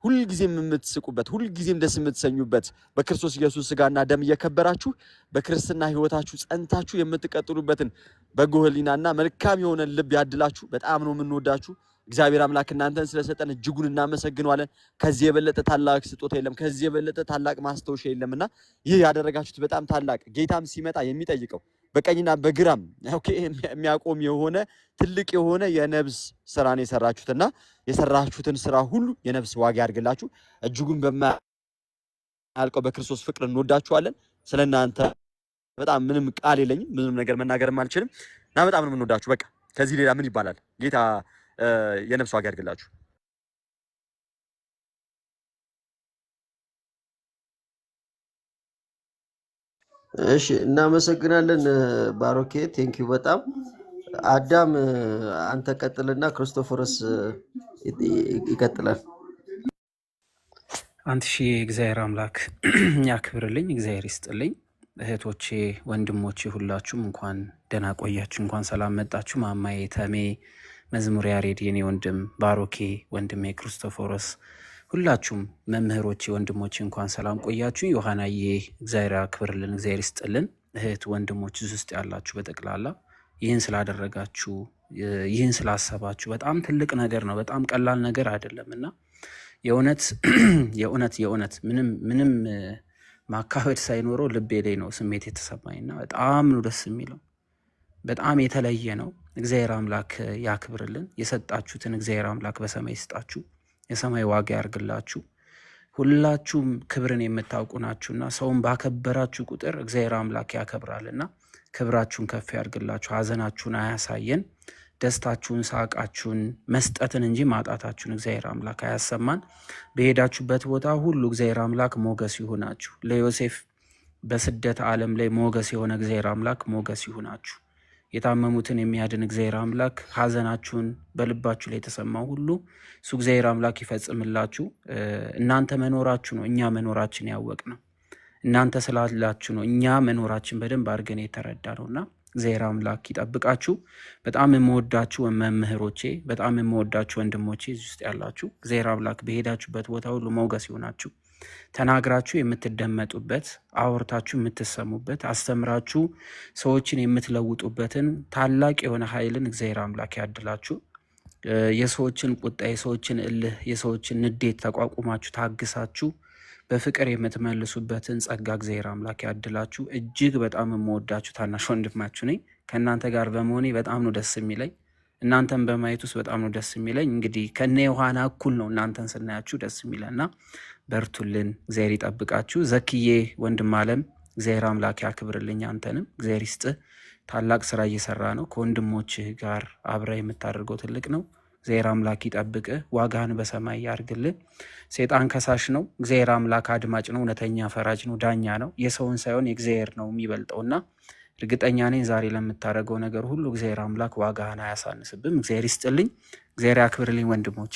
ሁልጊዜም የምትስቁበት ሁልጊዜም ደስ የምትሰኙበት በክርስቶስ ኢየሱስ ስጋና ደም እየከበራችሁ በክርስትና ህይወታችሁ ጸንታችሁ የምትቀጥሉበትን በጎ ህሊናና መልካም የሆነ ልብ ያድላችሁ። በጣም ነው የምንወዳችሁ። እግዚአብሔር አምላክ እናንተን ስለሰጠን እጅጉን እናመሰግናለን። ከዚህ የበለጠ ታላቅ ስጦታ የለም፣ ከዚህ የበለጠ ታላቅ ማስተዋሻ የለምና ይህ ያደረጋችሁት በጣም ታላቅ ጌታም ሲመጣ የሚጠይቀው በቀኝና በግራም የሚያቆም የሆነ ትልቅ የሆነ የነብስ ስራን የሰራችሁትና የሰራችሁትን ስራ ሁሉ የነብስ ዋጋ ያድርግላችሁ። እጅጉን በማያልቀው በክርስቶስ ፍቅር እንወዳችኋለን። ስለናንተ በጣም ምንም ቃል የለኝም፣ ምንም ነገር መናገርም አልችልም እና በጣም ነው የምንወዳችሁ። በቃ ከዚህ ሌላ ምን ይባላል? ጌታ የነብስ ዋጋ ያድርግላችሁ። እሺ እናመሰግናለን ባሮኬ፣ ቴንኪዩ በጣም አዳም አንተ ቀጥልና ክርስቶፎረስ ይቀጥላል። አንተ እግዚአብሔር አምላክ ያክብርልኝ፣ እግዚአብሔር ይስጥልኝ። እህቶቼ ወንድሞቼ ሁላችሁም እንኳን ደህና ቆያችሁ፣ እንኳን ሰላም መጣችሁ። ማማዬ ተሜ፣ መዝሙር ያሬድ፣ የኔ ወንድም ባሮኬ፣ ወንድሜ ክርስቶፎረስ፣ ሁላችሁም መምህሮቼ ወንድሞቼ እንኳን ሰላም ቆያችሁ። ዮሐናዬ እግዚአብሔር ያክብርልን፣ እግዚአብሔር ይስጥልን። እህት ወንድሞች ውስጥ ያላችሁ በጠቅላላ ይህን ስላደረጋችሁ ይህን ስላሰባችሁ በጣም ትልቅ ነገር ነው፣ በጣም ቀላል ነገር አይደለምና የእውነት የእውነት የእውነት ምንም ማካበድ ሳይኖረው ልቤ ላይ ነው ስሜት የተሰማኝና በጣም ነው ደስ የሚለው። በጣም የተለየ ነው። እግዚአብሔር አምላክ ያክብርልን። የሰጣችሁትን እግዚአብሔር አምላክ በሰማይ ይስጣችሁ፣ የሰማይ ዋጋ ያርግላችሁ። ሁላችሁም ክብርን የምታውቁ ናችሁና ሰውን ባከበራችሁ ቁጥር እግዚአብሔር አምላክ ያከብራልና ክብራችሁን ከፍ ያርግላችሁ። ሀዘናችሁን አያሳየን። ደስታችሁን፣ ሳቃችሁን፣ መስጠትን እንጂ ማጣታችሁን እግዚአብሔር አምላክ አያሰማን። በሄዳችሁበት ቦታ ሁሉ እግዚአብሔር አምላክ ሞገስ ይሁናችሁ። ለዮሴፍ በስደት ዓለም ላይ ሞገስ የሆነ እግዚአብሔር አምላክ ሞገስ ይሁናችሁ። የታመሙትን የሚያድን እግዚአብሔር አምላክ ሀዘናችሁን በልባችሁ ላይ የተሰማው ሁሉ እሱ እግዚአብሔር አምላክ ይፈጽምላችሁ። እናንተ መኖራችሁ ነው እኛ መኖራችን ያወቅ ነው። እናንተ ስላላችሁ ነው እኛ መኖራችን በደንብ አድርገን የተረዳ ነውና እግዚአብሔር አምላክ ይጠብቃችሁ። በጣም የምወዳችሁ መምህሮቼ፣ በጣም የምወዳችሁ ወንድሞቼ እዚህ ውስጥ ያላችሁ እግዚአብሔር አምላክ በሄዳችሁበት ቦታ ሁሉ ሞገስ ይሆናችሁ። ተናግራችሁ የምትደመጡበት፣ አውርታችሁ የምትሰሙበት፣ አስተምራችሁ ሰዎችን የምትለውጡበትን ታላቅ የሆነ ኃይልን እግዚአብሔር አምላክ ያድላችሁ። የሰዎችን ቁጣ፣ የሰዎችን እልህ፣ የሰዎችን ንዴት ተቋቁማችሁ ታግሳችሁ በፍቅር የምትመልሱበትን ጸጋ እግዚአብሔር አምላክ ያድላችሁ። እጅግ በጣም የምወዳችሁ ታናሽ ወንድማችሁ ነኝ። ከእናንተ ጋር በመሆኔ በጣም ነው ደስ የሚለኝ። እናንተን በማየት ውስጥ በጣም ነው ደስ የሚለኝ። እንግዲህ ከነ ዮሐና እኩል ነው እናንተን ስናያችሁ ደስ የሚለና በርቱልን፣ እግዚአብሔር ይጠብቃችሁ። ዘክዬ ወንድም አለም እግዚአብሔር አምላክ ያክብርልኝ። አንተንም እግዚአብሔር ይስጥህ። ታላቅ ስራ እየሰራ ነው። ከወንድሞችህ ጋር አብረ የምታደርገው ትልቅ ነው። እግዚአብሔር አምላክ ይጠብቅህ፣ ዋጋህን በሰማይ ያርግልህ። ሴጣን ከሳሽ ነው፣ እግዚአብሔር አምላክ አድማጭ ነው፣ እውነተኛ ፈራጅ ነው፣ ዳኛ ነው። የሰውን ሳይሆን የእግዚአብሔር ነው የሚበልጠውና እርግጠኛ ነኝ ዛሬ ለምታደርገው ነገር ሁሉ እግዚአብሔር አምላክ ዋጋህን አያሳንስብም። እግዚአብሔር ይስጥልኝ፣ እግዚአብሔር ያክብርልኝ ወንድሞች።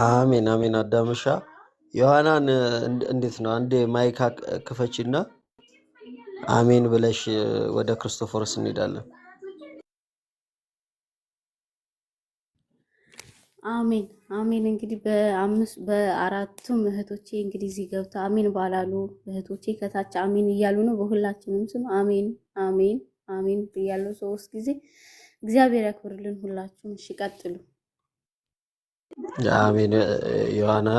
አሜን አሜን። አዳምሻ ዮሐናን እንዴት ነው? አንዴ ማይክ ክፈችና አሜን ብለሽ ወደ ክርስቶፎርስ እንሄዳለን። አሜን አሜን። እንግዲህ በአራቱም እህቶቼ እንግዲህ እዚህ ገብተው አሜን ባላሉ እህቶቼ ከታች አሜን እያሉ ነው። በሁላችንም ስም አሜን አሜን አሜን ብያለሁ 3 ጊዜ። እግዚአብሔር ያክብርልን ሁላችሁም። እሺ ቀጥሉ። አሜን። ዮሐና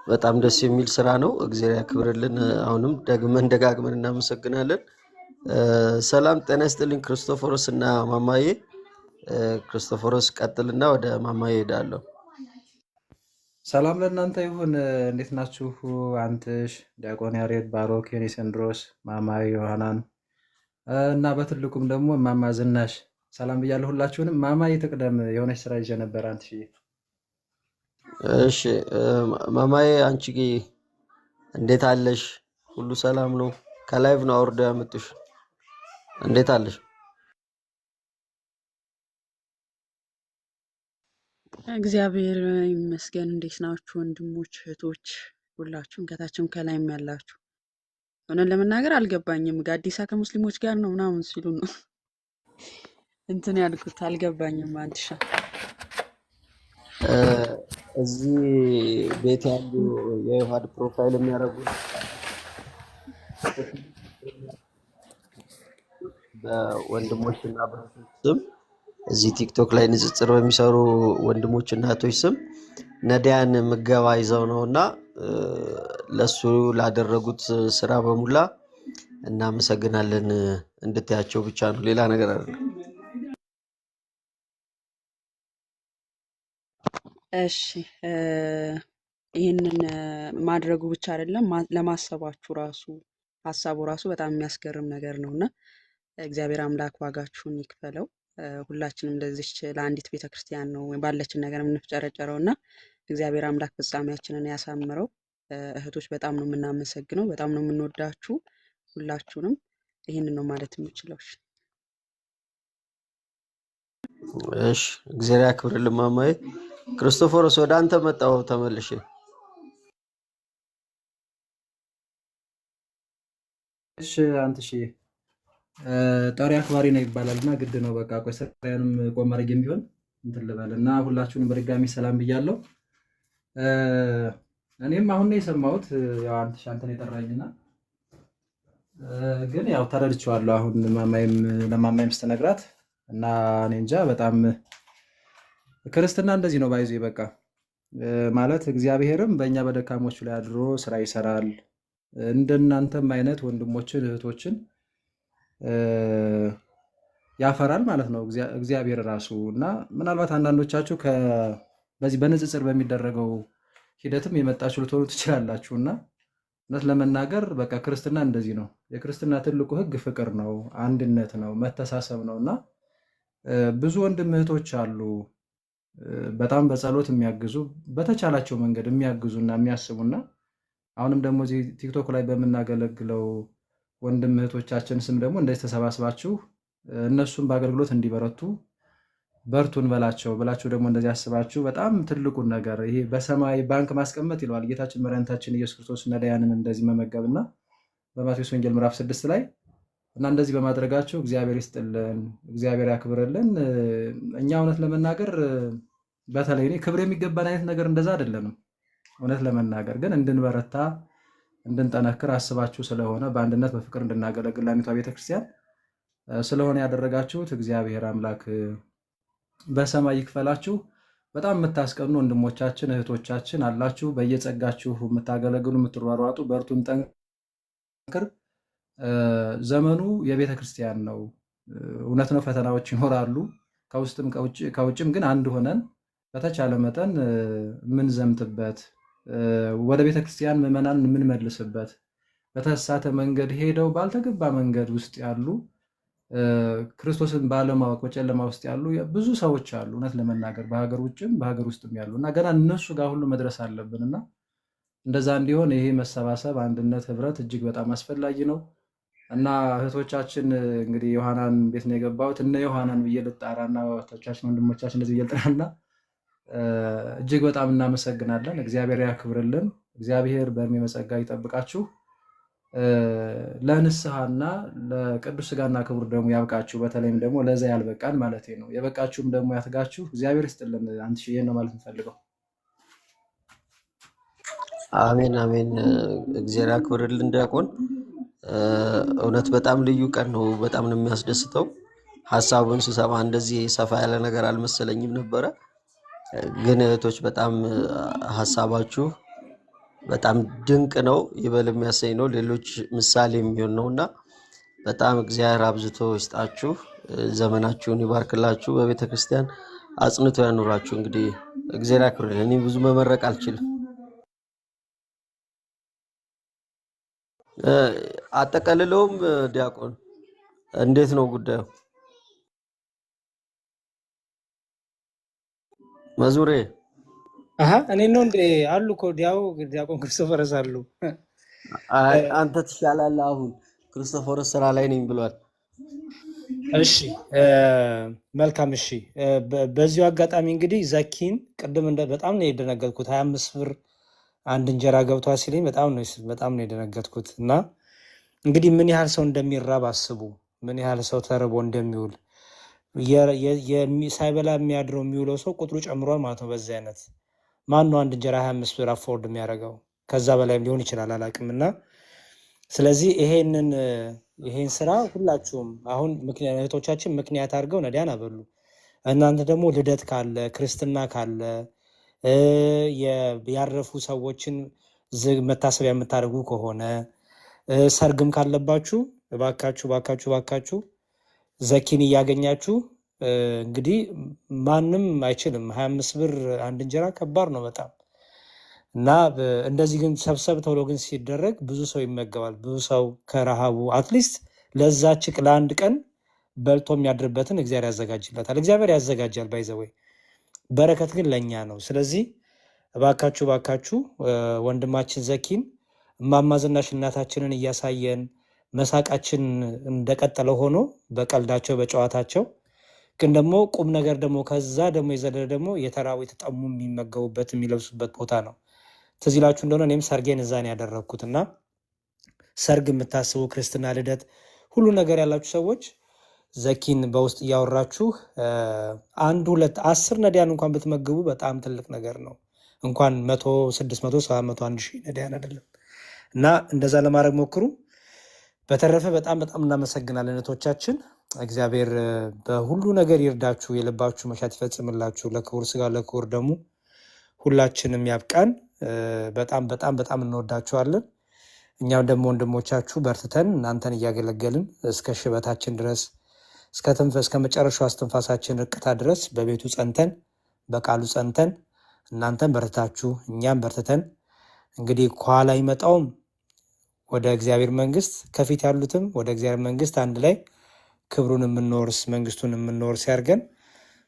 በጣም ደስ የሚል ስራ ነው። እግዚአብሔር ያክብርልን። አሁንም ደጋግመን እናመሰግናለን። ሰላም ጤና ይስጥልኝ ክርስቶፎሮስ እና ማማዬ። ክርስቶፎሮስ ቀጥልና ወደ ማማዬ ሄዳለሁ። ሰላም ለእናንተ ይሁን። እንዴት ናችሁ? አንትሽ፣ ዲያቆን ያሬድ፣ ባሮክ፣ ዮኒሰንድሮስ፣ ማማዬ ዮሐናን እና በትልቁም ደግሞ ማማ ዝናሽ ሰላም ብያለሁ ሁላችሁንም። ማማዬ ትቅደም፣ የሆነች ስራ ይዤ ነበር። አንትሽ እሺ ማማዬ አንቺ እንዴት አለሽ? ሁሉ ሰላም ነው? ከላይቭ ነው አውርዶ ያመጡሽ። እንዴት አለሽ? እግዚአብሔር ይመስገን። እንዴት ናችሁ ወንድሞች እህቶች፣ ሁላችሁም ከታችም ከላይም ያላችሁ? ሆነን ለመናገር አልገባኝም። ጋዲሳ ከሙስሊሞች ጋር ነው ምናምን ሲሉ ነው እንትን ያልኩት፣ አልገባኝም። አንትሻ እዚህ ቤት ያሉ የዮሐድ ፕሮፋይል የሚያደርጉ በወንድሞችና በእህቶች ስም እዚህ ቲክቶክ ላይ ንጽጽር በሚሰሩ ወንድሞችና እህቶች ስም ነዳያን ምገባ ይዘው ነውና ለሱ ላደረጉት ስራ በሙላ እናመሰግናለን። እንድታያቸው ብቻ ነው፣ ሌላ ነገር አይደለም። እሺ ይህንን ማድረጉ ብቻ አይደለም ለማሰባችሁ ራሱ ሀሳቡ ራሱ በጣም የሚያስገርም ነገር ነውና እግዚአብሔር አምላክ ዋጋችሁን ይክፈለው። ሁላችንም እንደዚች ለአንዲት ቤተክርስቲያን ነው ባለችን ነገር የምንፍጨረጨረው እና እግዚአብሔር አምላክ ፍጻሜያችንን ያሳምረው። እህቶች በጣም ነው የምናመሰግነው፣ በጣም ነው የምንወዳችሁ ሁላችሁንም። ይህንን ነው ማለት የምችለው። እሺ እግዚአብሔር ያክብርልን ማማዬ። ክርስቶፎሮስ ወደ አንተ መጣሁ ተመልሼ። እሺ አንትሽ ጠሪ አክባሪ ነው ይባላል እና ግድ ነው በቃ ቆይ ስራዬንም ቆም አድርጌም ቢሆን እንትን ልበል እና ሁላችሁንም በድጋሚ ሰላም ብያለሁ። እኔም አሁን ነው የሰማሁት ያው አንተን የጠራኝና ግን ያው ተረድቼዋለሁ አሁን ለማማይም ስትነግራት እና እኔ እንጃ በጣም ክርስትና እንደዚህ ነው ባይዞ በቃ ማለት እግዚአብሔርም በእኛ በደካሞቹ ላይ አድሮ ስራ ይሰራል። እንደናንተም አይነት ወንድሞችን እህቶችን ያፈራል ማለት ነው እግዚአብሔር ራሱ። እና ምናልባት አንዳንዶቻችሁ በዚህ በንጽጽር በሚደረገው ሂደትም የመጣችሁ ልትሆኑ ትችላላችሁ። እና እውነት ለመናገር በቃ ክርስትና እንደዚህ ነው። የክርስትና ትልቁ ሕግ ፍቅር ነው፣ አንድነት ነው፣ መተሳሰብ ነው። እና ብዙ ወንድም እህቶች አሉ በጣም በጸሎት የሚያግዙ በተቻላቸው መንገድ የሚያግዙና የሚያስቡና አሁንም ደግሞ እዚህ ቲክቶክ ላይ በምናገለግለው ወንድም እህቶቻችን ስም ደግሞ እንደዚህ ተሰባስባችሁ እነሱም በአገልግሎት እንዲበረቱ በርቱን በላቸው ብላችሁ ደግሞ እንደዚህ አስባችሁ በጣም ትልቁን ነገር ይሄ በሰማይ ባንክ ማስቀመጥ ይለዋል ጌታችን መድኃኒታችን ኢየሱስ ክርስቶስ ነዳያንን እንደዚህ መመገብና በማቴዎስ ወንጌል ምዕራፍ 6 ላይ እና እንደዚህ በማድረጋቸው እግዚአብሔር ይስጥልን፣ እግዚአብሔር ያክብርልን። እኛ እውነት ለመናገር በተለይ እኔ ክብር የሚገባን አይነት ነገር እንደዛ አይደለንም። እውነት ለመናገር ግን እንድንበረታ እንድንጠነክር አስባችሁ ስለሆነ በአንድነት በፍቅር እንድናገለግል ላሚቷ ቤተክርስቲያን ስለሆነ ያደረጋችሁት እግዚአብሔር አምላክ በሰማይ ይክፈላችሁ። በጣም የምታስቀኑ ወንድሞቻችን እህቶቻችን አላችሁ፣ በየጸጋችሁ የምታገለግሉ የምትሯሯጡ፣ በርቱን፣ ጠንክር። ዘመኑ የቤተ ክርስቲያን ነው። እውነት ነው፣ ፈተናዎች ይኖራሉ ከውስጥም ከውጭም። ግን አንድ ሆነን በተቻለ መጠን የምንዘምትበት ወደ ቤተ ክርስቲያን ምዕመናን የምንመልስበት በተሳተ መንገድ ሄደው ባልተገባ መንገድ ውስጥ ያሉ ክርስቶስን ባለማወቅ በጨለማ ውስጥ ያሉ ብዙ ሰዎች አሉ። እውነት ለመናገር በሀገር ውጭም በሀገር ውስጥም ያሉ እና ገና እነሱ ጋር ሁሉ መድረስ አለብን እና እንደዛ እንዲሆን ይሄ መሰባሰብ፣ አንድነት፣ ህብረት እጅግ በጣም አስፈላጊ ነው እና እህቶቻችን እንግዲህ ዮሐናን ቤት ነው የገባሁት እነ ዮሐናን ብዬ ልጣራና እህቶቻችን ወንድሞቻችን እንደዚህ ብዬ ልጣራና እጅግ በጣም እናመሰግናለን። እግዚአብሔር ያክብርልን። እግዚአብሔር በእድሜ በጸጋ ይጠብቃችሁ። ለንስሐና ለቅዱስ ሥጋና ክቡር ደግሞ ያብቃችሁ። በተለይም ደግሞ ለዛ ያልበቃን ማለት ነው። የበቃችሁም ደግሞ ያትጋችሁ። እግዚአብሔር ይስጥልን። አንተ ይሄን ነው ማለት እንፈልገው። አሜን አሜን። እግዚአብሔር ያክብርልን ዲያቆን። እውነት በጣም ልዩ ቀን ነው። በጣም ነው የሚያስደስተው። ሀሳቡን ስሰማ እንደዚህ ሰፋ ያለ ነገር አልመሰለኝም ነበረ። ግን እህቶች በጣም ሀሳባችሁ በጣም ድንቅ ነው፣ ይበል የሚያሰኝ ነው፣ ሌሎች ምሳሌ የሚሆን ነውና በጣም እግዚአብሔር አብዝቶ ይስጣችሁ፣ ዘመናችሁን ይባርክላችሁ፣ በቤተ ክርስቲያን አጽንቶ ያኑራችሁ። እንግዲህ እግዚአብሔር ያክብርልን። እኔ ብዙ መመረቅ አልችልም። አጠቀልለውም ዲያቆን እንዴት ነው ጉዳዩ? መዝሙሬ እኔ ነው እንዴ? አሉ እኮ ዲያቆን ክርስቶፈርስ አሉ። አንተ ትሻላለህ። አሁን ክርስቶፈርስ ስራ ላይ ነኝ ብሏል። እሺ መልካም። እሺ በዚሁ አጋጣሚ እንግዲህ ዘኪን ቅድም በጣም ነው የደነገጥኩት። 25 ብር አንድ እንጀራ ገብቷ ሲለኝ በጣም ነው የደነገጥኩት። እና እንግዲህ ምን ያህል ሰው እንደሚራብ አስቡ፣ ምን ያህል ሰው ተርቦ እንደሚውል ሳይበላ የሚያድረው የሚውለው ሰው ቁጥሩ ጨምሯል ማለት ነው። በዚህ አይነት ማን ነው አንድ እንጀራ 25 ብር አፎርድ የሚያደርገው? ከዛ በላይም ሊሆን ይችላል አላውቅም። እና ስለዚህ ይሄን ስራ ሁላችሁም አሁን እህቶቻችን ምክንያት አድርገው ነዳያን አበሉ። እናንተ ደግሞ ልደት ካለ ክርስትና ካለ ያረፉ ሰዎችን መታሰቢያ የምታደርጉ ከሆነ ሰርግም ካለባችሁ እባካችሁ ዘኪን እያገኛችሁ እንግዲህ ማንም አይችልም። 25 ብር አንድ እንጀራ ከባድ ነው በጣም። እና እንደዚህ ግን ሰብሰብ ተብሎ ግን ሲደረግ ብዙ ሰው ይመገባል። ብዙ ሰው ከረሃቡ አትሊስት ለዛች ለአንድ ቀን በልቶ የሚያድርበትን እግዚአብሔር ያዘጋጅለታል። እግዚአብሔር ያዘጋጃል ባይዘወይ፣ በረከት ግን ለእኛ ነው። ስለዚህ እባካችሁ ወንድማችን ዘኪን እማማ ዝናሽ እናታችንን እያሳየን መሳቃችን እንደቀጠለ ሆኖ በቀልዳቸው በጨዋታቸው ግን ደግሞ ቁም ነገር ደግሞ ከዛ ደግሞ የዘለለ ደግሞ የተራቡ የተጠሙ የሚመገቡበት የሚለብሱበት ቦታ ነው። ትዝ ይላችሁ እንደሆነ እኔም ሰርጌን እዛ ነው ያደረግኩት። እና ሰርግ የምታስቡ ክርስትና፣ ልደት፣ ሁሉ ነገር ያላችሁ ሰዎች ዘኪን በውስጥ እያወራችሁ 1 2 10 ነዳያን እንኳን ብትመግቡ በጣም ትልቅ ነገር ነው። እንኳን 100 600 700 1000 ነዳያን አይደለም። እና እንደዛ ለማድረግ ሞክሩ። በተረፈ በጣም እናመሰግናለን እህቶቻችን። እግዚአብሔር በሁሉ ነገር ይርዳችሁ፣ የልባችሁ መሻት ይፈጽምላችሁ። ለክቡር ሥጋ ለክቡር ደሙ ሁላችንም ያብቃን። በጣም እንወዳችኋለን። እኛም ደግሞ ወንድሞቻችሁ በርትተን እናንተን እያገለገልን እስከ ሽበታችን ድረስ እስከ መጨረሻው አስተንፋሳችን ርቅታ ድረስ በቤቱ ጸንተን በቃሉ ጸንተን እናንተን በርትታችሁ እኛም በርትተን እንግዲህ ከኋላ ይመጣውም ወደ እግዚአብሔር መንግስት ከፊት ያሉትም ወደ እግዚአብሔር መንግስት አንድ ላይ ክብሩን የምንወርስ መንግስቱን የምንወርስ ያርገን።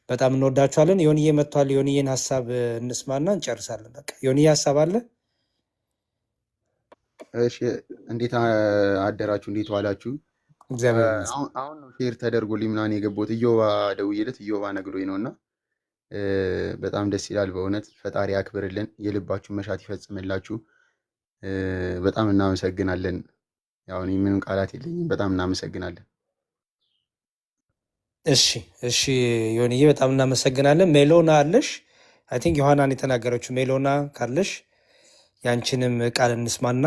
በጣም እንወዳችኋለን። ዮኒዬ መጥቷል። ዮኒዬን ሀሳብ እንስማና እንጨርሳለን። በቃ ዮኒዬ ሀሳብ አለ? እሺ፣ እንዴት አደራችሁ? እንዴት ዋላችሁ? አሁን ነው ሼር ተደርጎልኝ ምናምን የገባሁት። እዮባ ደውዬለት እዮባ ነግሮኝ ነው። እና በጣም ደስ ይላል በእውነት። ፈጣሪ ያክብርልን፣ የልባችሁ መሻት ይፈጽምላችሁ። በጣም እናመሰግናለን። ያው እኔ ምንም ቃላት የለኝም። በጣም እናመሰግናለን። እሺ ዮኒዬ በጣም እናመሰግናለን። ሜሎና አለሽ? አይ ቲንክ ዮሐናን የተናገረችው ሜሎና ካለሽ ያንቺንም ቃል እንስማና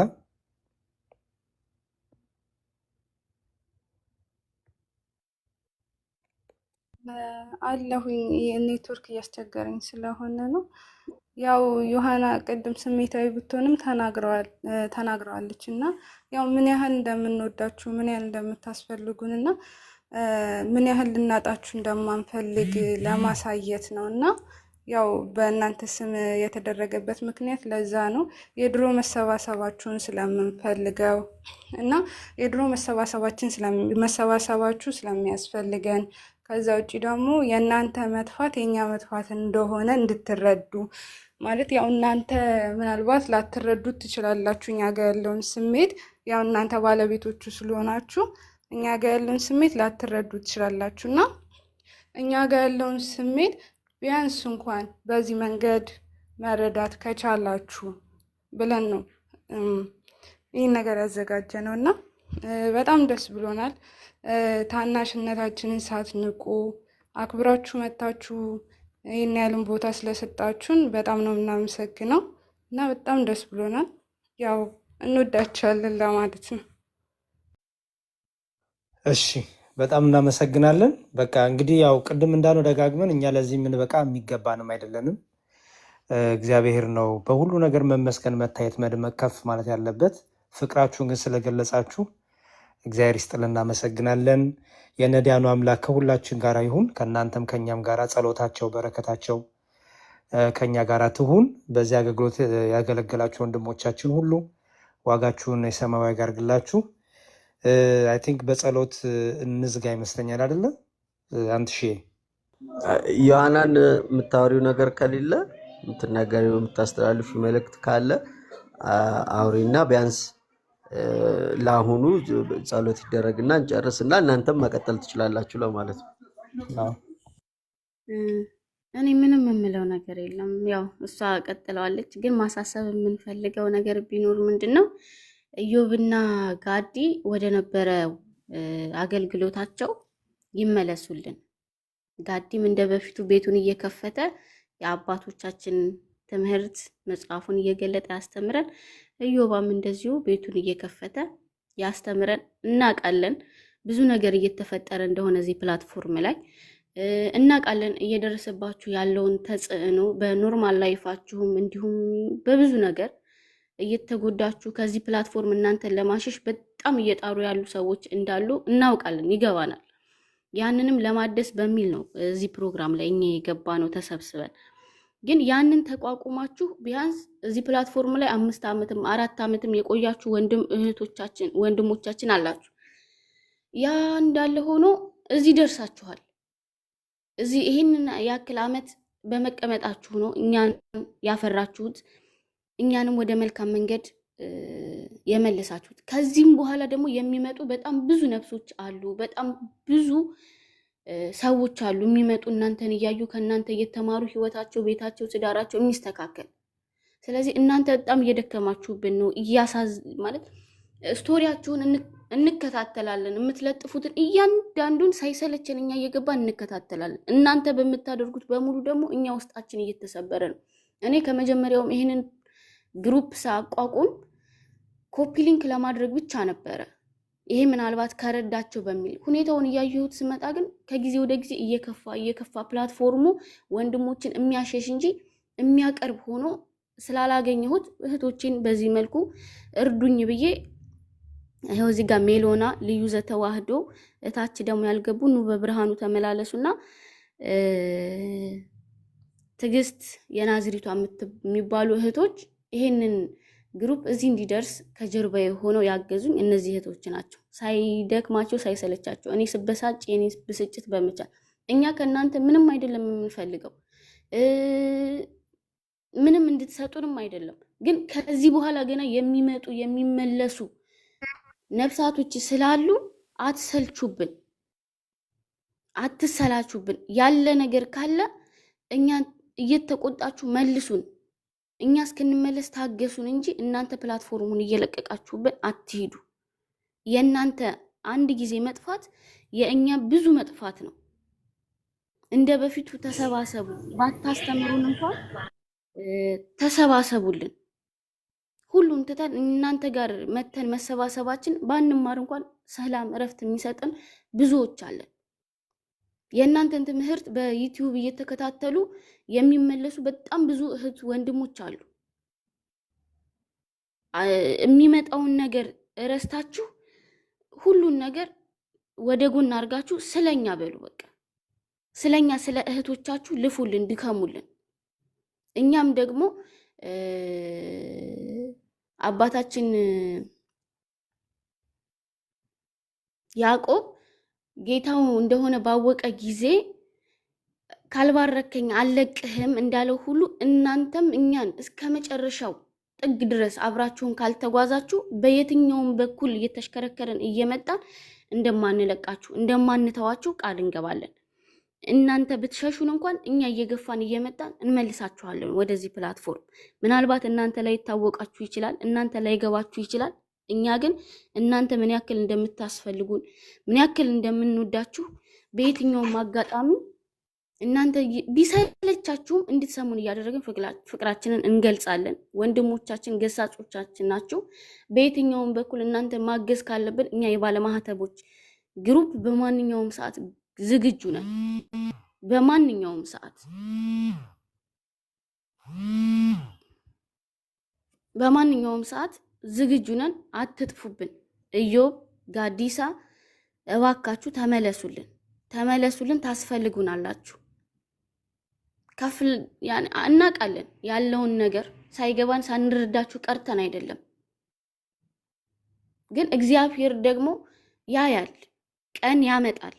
አለሁኝ። ኔትወርክ እያስቸገረኝ ስለሆነ ነው። ያው ዮሐና ቅድም ስሜታዊ ብትሆንም ተናግረዋለች እና ያው ምን ያህል እንደምንወዳችሁ ምን ያህል እንደምታስፈልጉን እና ምን ያህል ልናጣችሁ እንደማንፈልግ ለማሳየት ነው። እና ያው በእናንተ ስም የተደረገበት ምክንያት ለዛ ነው። የድሮ መሰባሰባችሁን ስለምንፈልገው እና የድሮ መሰባሰባችሁ ስለሚያስፈልገን ከዛ ውጭ ደግሞ የእናንተ መጥፋት የኛ መጥፋት እንደሆነ እንድትረዱ ማለት ያው እናንተ ምናልባት ላትረዱት ትችላላችሁ። እኛ ጋር ያለውን ስሜት ያው እናንተ ባለቤቶቹ ስለሆናችሁ እኛ ጋር ያለውን ስሜት ላትረዱ ትችላላችሁ እና እኛ ጋር ያለውን ስሜት ቢያንስ እንኳን በዚህ መንገድ መረዳት ከቻላችሁ ብለን ነው ይህን ነገር ያዘጋጀ ነው እና በጣም ደስ ብሎናል። ታናሽነታችንን ሳትንቁ አክብራችሁ መታችሁ ይህን ያህልን ቦታ ስለሰጣችሁን በጣም ነው የምናመሰግነው እና በጣም ደስ ብሎናል። ያው እንወዳችኋለን ለማለት ነው። እሺ በጣም እናመሰግናለን። በቃ እንግዲህ ያው ቅድም እንዳለው ደጋግመን እኛ ለዚህ ምን በቃ የሚገባንም አይደለንም። እግዚአብሔር ነው በሁሉ ነገር መመስገን፣ መታየት፣ መድመቅ፣ ከፍ ማለት ያለበት። ፍቅራችሁን ግን ስለገለጻችሁ እግዚአብሔር ይስጥልን፣ እናመሰግናለን። የነዳያኑ አምላክ ከሁላችን ጋር ይሁን፣ ከእናንተም ከኛም ጋር ጸሎታቸው በረከታቸው ከኛ ጋር ትሁን። በዚህ አገልግሎት ያገለገላችሁ ወንድሞቻችን ሁሉ ዋጋችሁን የሰማያዊ ያርግላችሁ። አይ ቲንክ በጸሎት እንዝጋ ይመስለኛል አይደለ? አንድ ሺህ ዮሐናን የምታወሪው ነገር ከሌለ የምትናገሪው የምታስተላልፉ መልእክት ካለ አውሪና ቢያንስ ለአሁኑ ጸሎት ይደረግና እንጨርስና እናንተም መቀጠል ትችላላችሁ ለማለት ነው። እኔ ምንም የምለው ነገር የለም። ያው እሷ ቀጥለዋለች። ግን ማሳሰብ የምንፈልገው ነገር ቢኖር ምንድነው ኢዮብና ጋዲ ወደ ነበረ አገልግሎታቸው ይመለሱልን። ጋዲም እንደ በፊቱ ቤቱን እየከፈተ የአባቶቻችን ትምህርት መጽሐፉን እየገለጠ ያስተምረን። ኢዮባም እንደዚሁ ቤቱን እየከፈተ ያስተምረን። እናውቃለን ብዙ ነገር እየተፈጠረ እንደሆነ እዚህ ፕላትፎርም ላይ እናውቃለን። እየደረሰባችሁ ያለውን ተጽዕኖ በኖርማል ላይፋችሁም እንዲሁም በብዙ ነገር እየተጎዳችሁ ከዚህ ፕላትፎርም እናንተን ለማሸሽ በጣም እየጣሩ ያሉ ሰዎች እንዳሉ እናውቃለን፣ ይገባናል። ያንንም ለማደስ በሚል ነው እዚህ ፕሮግራም ላይ እኛ የገባ ነው ተሰብስበን። ግን ያንን ተቋቁማችሁ ቢያንስ እዚህ ፕላትፎርም ላይ 5 ዓመትም 4 ዓመትም የቆያችሁ ወንድሞቻችን አላችሁ። ያ እንዳለ ሆኖ እዚህ ደርሳችኋል። እዚህ ይህንን ያክል ዓመት በመቀመጣችሁ ነው እኛን ያፈራችሁት፣ እኛንም ወደ መልካም መንገድ የመለሳችሁት። ከዚህም በኋላ ደግሞ የሚመጡ በጣም ብዙ ነፍሶች አሉ፣ በጣም ብዙ ሰዎች አሉ የሚመጡ እናንተን እያዩ ከእናንተ እየተማሩ ህይወታቸው፣ ቤታቸው፣ ትዳራቸው የሚስተካከል። ስለዚህ እናንተ በጣም እየደከማችሁብን ነው። ማለት ስቶሪያችሁን እንከታተላለን፣ የምትለጥፉትን እያንዳንዱን ሳይሰለችን እኛ እየገባን እንከታተላለን። እናንተ በምታደርጉት በሙሉ ደግሞ እኛ ውስጣችን እየተሰበረ ነው። እኔ ከመጀመሪያውም ይሄንን ግሩፕ ሳቋቁም ኮፒ ሊንክ ለማድረግ ብቻ ነበረ። ይሄ ምናልባት ከረዳቸው በሚል ሁኔታውን እያየሁት ስመጣ ግን ከጊዜ ወደ ጊዜ እየከፋ ፕላትፎርሙ ወንድሞችን የሚያሸሽ እንጂ የሚያቀርብ ሆኖ ስላላገኘሁት እህቶችን በዚህ መልኩ እርዱኝ ብዬ ይኸው እዚህ ጋር ሜሎና ልዩ ዘተዋህዶ እታች ደግሞ ያልገቡ ኑ በብርሃኑ ተመላለሱና ትዕግስት የናዝሪቷ የሚባሉ እህቶች ይሄንን ግሩፕ እዚህ እንዲደርስ ከጀርባ ሆነው ያገዙኝ እነዚህ እህቶች ናቸው። ሳይደክማቸው ሳይሰለቻቸው እኔ ስበሳጭ የኔ ብስጭት በመቻል እኛ ከእናንተ ምንም አይደለም የምንፈልገው፣ ምንም እንድትሰጡንም አይደለም። ግን ከዚህ በኋላ ገና የሚመጡ የሚመለሱ ነፍሳቶች ስላሉ አትሰልቹብን፣ አትሰላቹብን። ያለ ነገር ካለ እኛ እየተቆጣችሁ መልሱን። እኛ እስክንመለስ ታገሱን እንጂ እናንተ ፕላትፎርሙን እየለቀቃችሁብን አትሂዱ። የእናንተ አንድ ጊዜ መጥፋት የእኛ ብዙ መጥፋት ነው። እንደ በፊቱ ተሰባሰቡ፣ ባታስተምሩን እንኳን ተሰባሰቡልን። ሁሉን ትተን እናንተ ጋር መተን መሰባሰባችን ባንማር እንኳን ሰላም እረፍት የሚሰጥን ብዙዎች አለን። የእናንተን ትምህርት በዩቲዩብ እየተከታተሉ የሚመለሱ በጣም ብዙ እህት ወንድሞች አሉ። የሚመጣውን ነገር እረስታችሁ ሁሉን ነገር ወደ ጎን አድርጋችሁ ስለኛ በሉ። በቃ ስለኛ ስለ እህቶቻችሁ ልፉልን፣ ድከሙልን። እኛም ደግሞ አባታችን ያዕቆብ ጌታው እንደሆነ ባወቀ ጊዜ ካልባረከኝ አልለቅህም እንዳለው ሁሉ እናንተም እኛን እስከ መጨረሻው ጥግ ድረስ አብራችሁን ካልተጓዛችሁ በየትኛውም በኩል እየተሽከረከረን እየመጣን እንደማንለቃችሁ እንደማንተዋችሁ ቃል እንገባለን። እናንተ ብትሸሹን እንኳን እኛ እየገፋን እየመጣን እንመልሳችኋለን ወደዚህ ፕላትፎርም። ምናልባት እናንተ ላይ ይታወቃችሁ ይችላል፣ እናንተ ላይ ገባችሁ ይችላል። እኛ ግን እናንተ ምን ያክል እንደምታስፈልጉን ምን ያክል እንደምንወዳችሁ በየትኛውም አጋጣሚ እናንተ ቢሰለቻችሁም እንድትሰሙን እያደረግን ፍቅራችንን እንገልጻለን። ወንድሞቻችን ገሳጾቻችን ናቸው። በየትኛውም በኩል እናንተ ማገዝ ካለብን እኛ የባለማህተቦች ግሩፕ በማንኛውም ሰዓት ዝግጁ ነን። በማንኛውም ሰዓት ዝግጁ ነን። አትጥፉብን። ኢዮብ ጋዲሳ እባካችሁ ተመለሱልን፣ ታስፈልጉናላችሁ። ከፍል እናውቃለን ያለውን ነገር ሳይገባን ሳንረዳችሁ ቀርተን አይደለም። ግን እግዚአብሔር ደግሞ ያያል፣ ቀን ያመጣል፣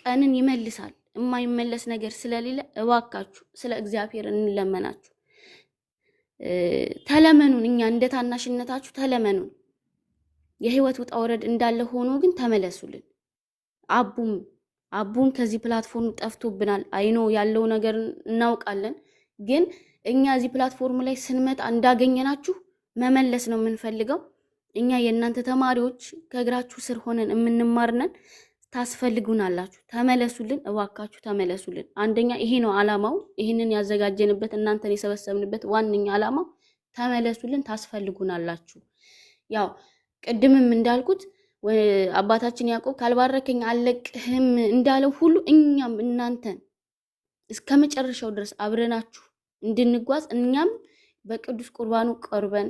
ቀንን ይመልሳል። የማይመለስ ነገር ስለሌለ እባካችሁ ስለ እግዚአብሔር እንለመናችሁ። ተለመኑን። እኛ እንደ ታናሽነታችሁ ተለመኑን። የህይወት ውጣ ወረድ እንዳለ ሆኖ ግን ተመለሱልን። አቡም ከዚህ ፕላትፎርም ጠፍቶብናል። አይኖ ያለው ነገር እናውቃለን። ግን እኛ እዚህ ፕላትፎርም ላይ ስንመጣ እንዳገኘናችሁ መመለስ ነው የምንፈልገው። እኛ የእናንተ ተማሪዎች ከእግራችሁ ስር ሆነን የምንማርነን፣ ታስፈልጉናላችሁ። ተመለሱልን፣ እባካችሁ ተመለሱልን። አንደኛ ይሄ ነው አላማው። ይህንን ያዘጋጀንበት እናንተን የሰበሰብንበት ዋነኛ አላማው ተመለሱልን፣ ታስፈልጉናላችሁ። ያው ቅድምም እንዳልኩት አባታችን ያዕቆብ ካልባረከኝ አልለቅህም እንዳለው ሁሉ እኛም እናንተን እስከ መጨረሻው ድረስ አብረናችሁ እንድንጓዝ እኛም በቅዱስ ቁርባኑ ቀርበን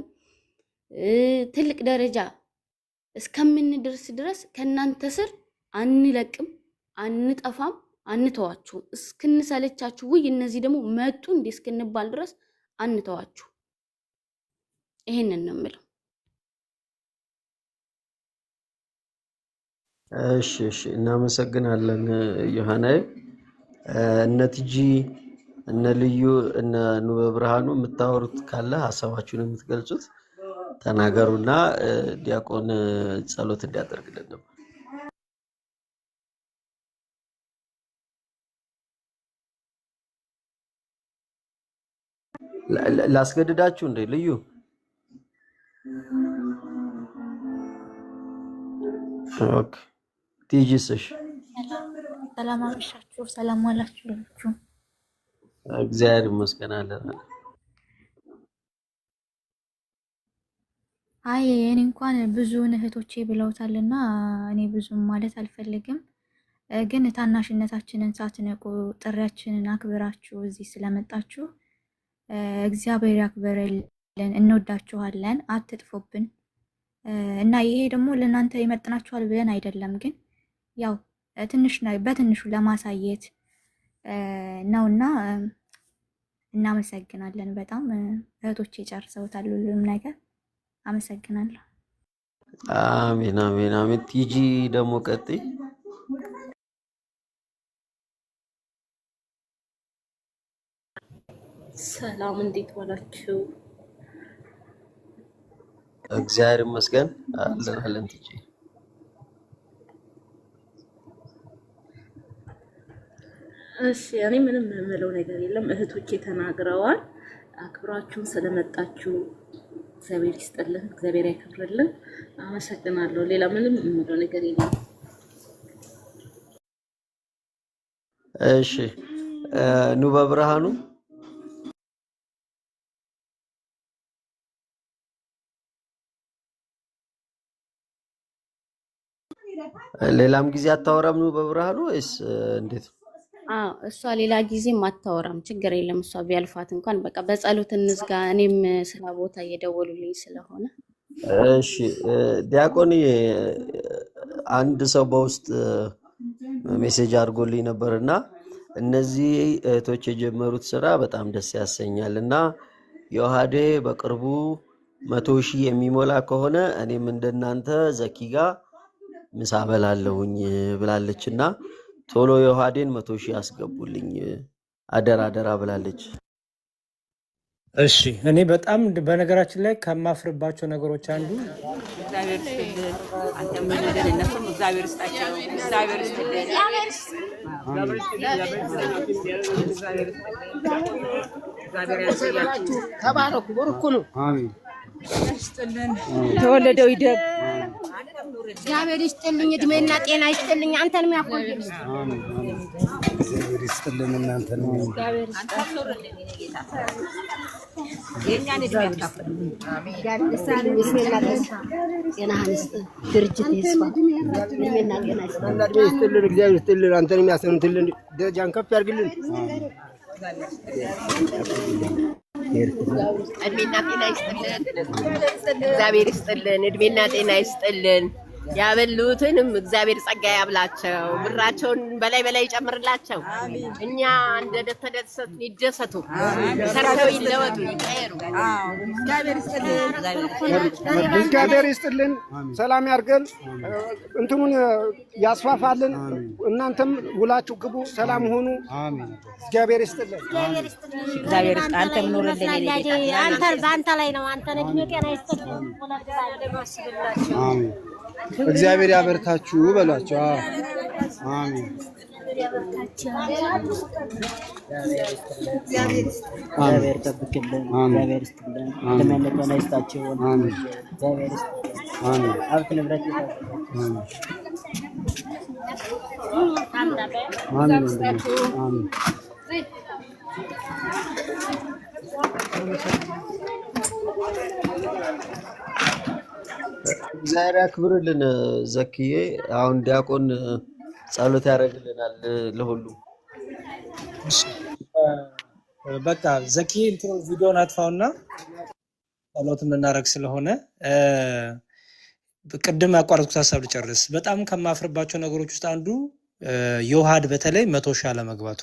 ትልቅ ደረጃ እስከምንደርስ ድረስ ከእናንተ ስር አንለቅም፣ አንጠፋም፣ አንተዋችሁም። እስክንሰለቻችሁ ውይ እነዚህ ደግሞ መጡ እንዴ እስክንባል ድረስ አንተዋችሁ። ይሄንን ነው የምለው። እሺ እናመሰግናለን ዮሐናይ። እነ ቲጂ እነ ልዩ እነ ኑበ ብርሃኑ የምታወሩት ካለ ሀሳባችሁን የምትገልጹት ተናገሩና ዲያቆን ጸሎት እንዲያደርግልን ነበር። ላስገድዳችሁ እንዴ ልዩ? ኦኬ ቲጂስሽ ሰላም አመሻችሁ፣ ሰላም ዋላችሁ። እግዚአብሔር ይመስገን አለን። አይ እኔ እንኳን ብዙ እህቶቼ ብለውታልና እኔ ብዙም ማለት አልፈልግም። ግን ታናሽነታችንን ሳትነቁ ጥሪያችንን አክብራችሁ እዚህ ስለመጣችሁ እግዚአብሔር ያክብርልን። እንወዳችኋለን፣ አትጥፉብን። እና ይሄ ደግሞ ለእናንተ ይመጥናችኋል ብለን አይደለም፣ ግን ያው በትንሹ ለማሳየት ነውና እናመሰግናለን። በጣም እህቶቼ ጨርሰውታል ሁሉም ነገር። አመሰግናለሁ። አሜን አሜን አሜን። ቲጂ ደግሞ ቀጥይ። ሰላም እንዴት ዋላችሁ? እግዚአብሔር ይመስገን አለን። ቲጂ እሺ፣ እኔ ምንም የምለው ነገር የለም። እህቶቼ ተናግረዋል። አክብራችሁን ስለመጣችሁ እግዚአብሔር ይስጥልን፣ እግዚአብሔር ያክብርልን። አመሰግናለሁ። ሌላ ምንም የምለው ነገር የለም። እሺ ኑበ ብርሃኑ ሌላም ጊዜ አታወራም ኑበ ብርሃኑ ወይስ እንዴት? እሷ ሌላ ጊዜም አታወራም፣ ችግር የለም። እሷ ቢያልፋት እንኳን በቃ በጸሎት እንዝጋ። እኔም ስራ ቦታ እየደወሉልኝ ስለሆነ። እሺ ዲያቆን፣ አንድ ሰው በውስጥ ሜሴጅ አድርጎልኝ ነበርና እነዚህ እህቶች የጀመሩት ስራ በጣም ደስ ያሰኛል እና ዮሐዴ በቅርቡ 100,000 የሚሞላ ከሆነ እኔም እንደናንተ ዘኪ ጋር ምሳ በላለሁኝ ብላለችና ቶሎ ዮሐዴን 100,000 አስገቡልኝ አደራ ብላለች። እሺ እኔ በጣም በነገራችን ላይ ከማፍርባቸው ነገሮች አንዱ እግዚአብሔር ይስጥልን፣ አንተም በነገር እነሱም እግዚአብሔር ይስጣቸው። እግዚአብሔር ይስጥልን፣ እግዚአብሔር ያሳያችሁ። ተባረኩ፣ በርኩ ነው። አሜን። ተወለደው ይደግ እግዚአብሔር ይስጥልኝ፣ እድሜና ጤና ይስጥልኝ። አንተንም ያቆይልኝ። እግዚአብሔር ይስጥልን። እናንተንም የእኛን እድሜ ያካፍልልን። ጤናህን ይስጥልን። ድርጅት ይስፋ። እድሜና ጤና ይስጥልን። እግዚአብሔር ይስጥልን። አንተንም ያሰምትልን፣ ደረጃን ከፍ ያድርግልን። እድሜና ጤና ይስጥልን። እግዚአብሔር ይስጥልን። እድሜና ጤና ይስጥልን። ያበሉትንም እግዚአብሔር ጸጋ ያብላቸው፣ ብራቸውን በላይ በላይ ይጨምርላቸው። እኛ እንደተደሰቱ ይደሰቱ፣ ሰርተው ይለወጡ፣ ይቀየሩ። እግዚአብሔር ይስጥልን። ሰላም ያርገን፣ እንትኑን ያስፋፋልን። እናንተም ውላችሁ ግቡ፣ ሰላም ሆኑ። እግዚአብሔር ይስጥልን። እግዚአብሔር ይስጥ። አንተም ኑርልን። አንተ በአንተ ላይ ነው። አንተ እድሜ ጤና ይስጥልን። አሜን። እግዚአብሔር ያበርታችሁ በሏቸው። አሜን። እግዚአብሔር ጠብቅልን። እግዚአብሔር ይስጥልን። እድሜና ጤና ይስጣቸው። እግዚአብሔር ይስጥልን። ሀብት ንብረት ይስጣቸው። እግዚአብሔር ያክብርልን። ዘክዬ አሁን ዲያቆን ጸሎት ያደርግልናል ለሁሉም። በቃ ዘኪ እንትኑ ቪዲዮን አጥፋውና ጸሎት የምናደርግ ስለሆነ ቅድም ያቋረጥኩት ሀሳብ ልጨርስ። በጣም ከማፍርባቸው ነገሮች ውስጥ አንዱ የውሃድ በተለይ 100 ሺህ አለመግባቱ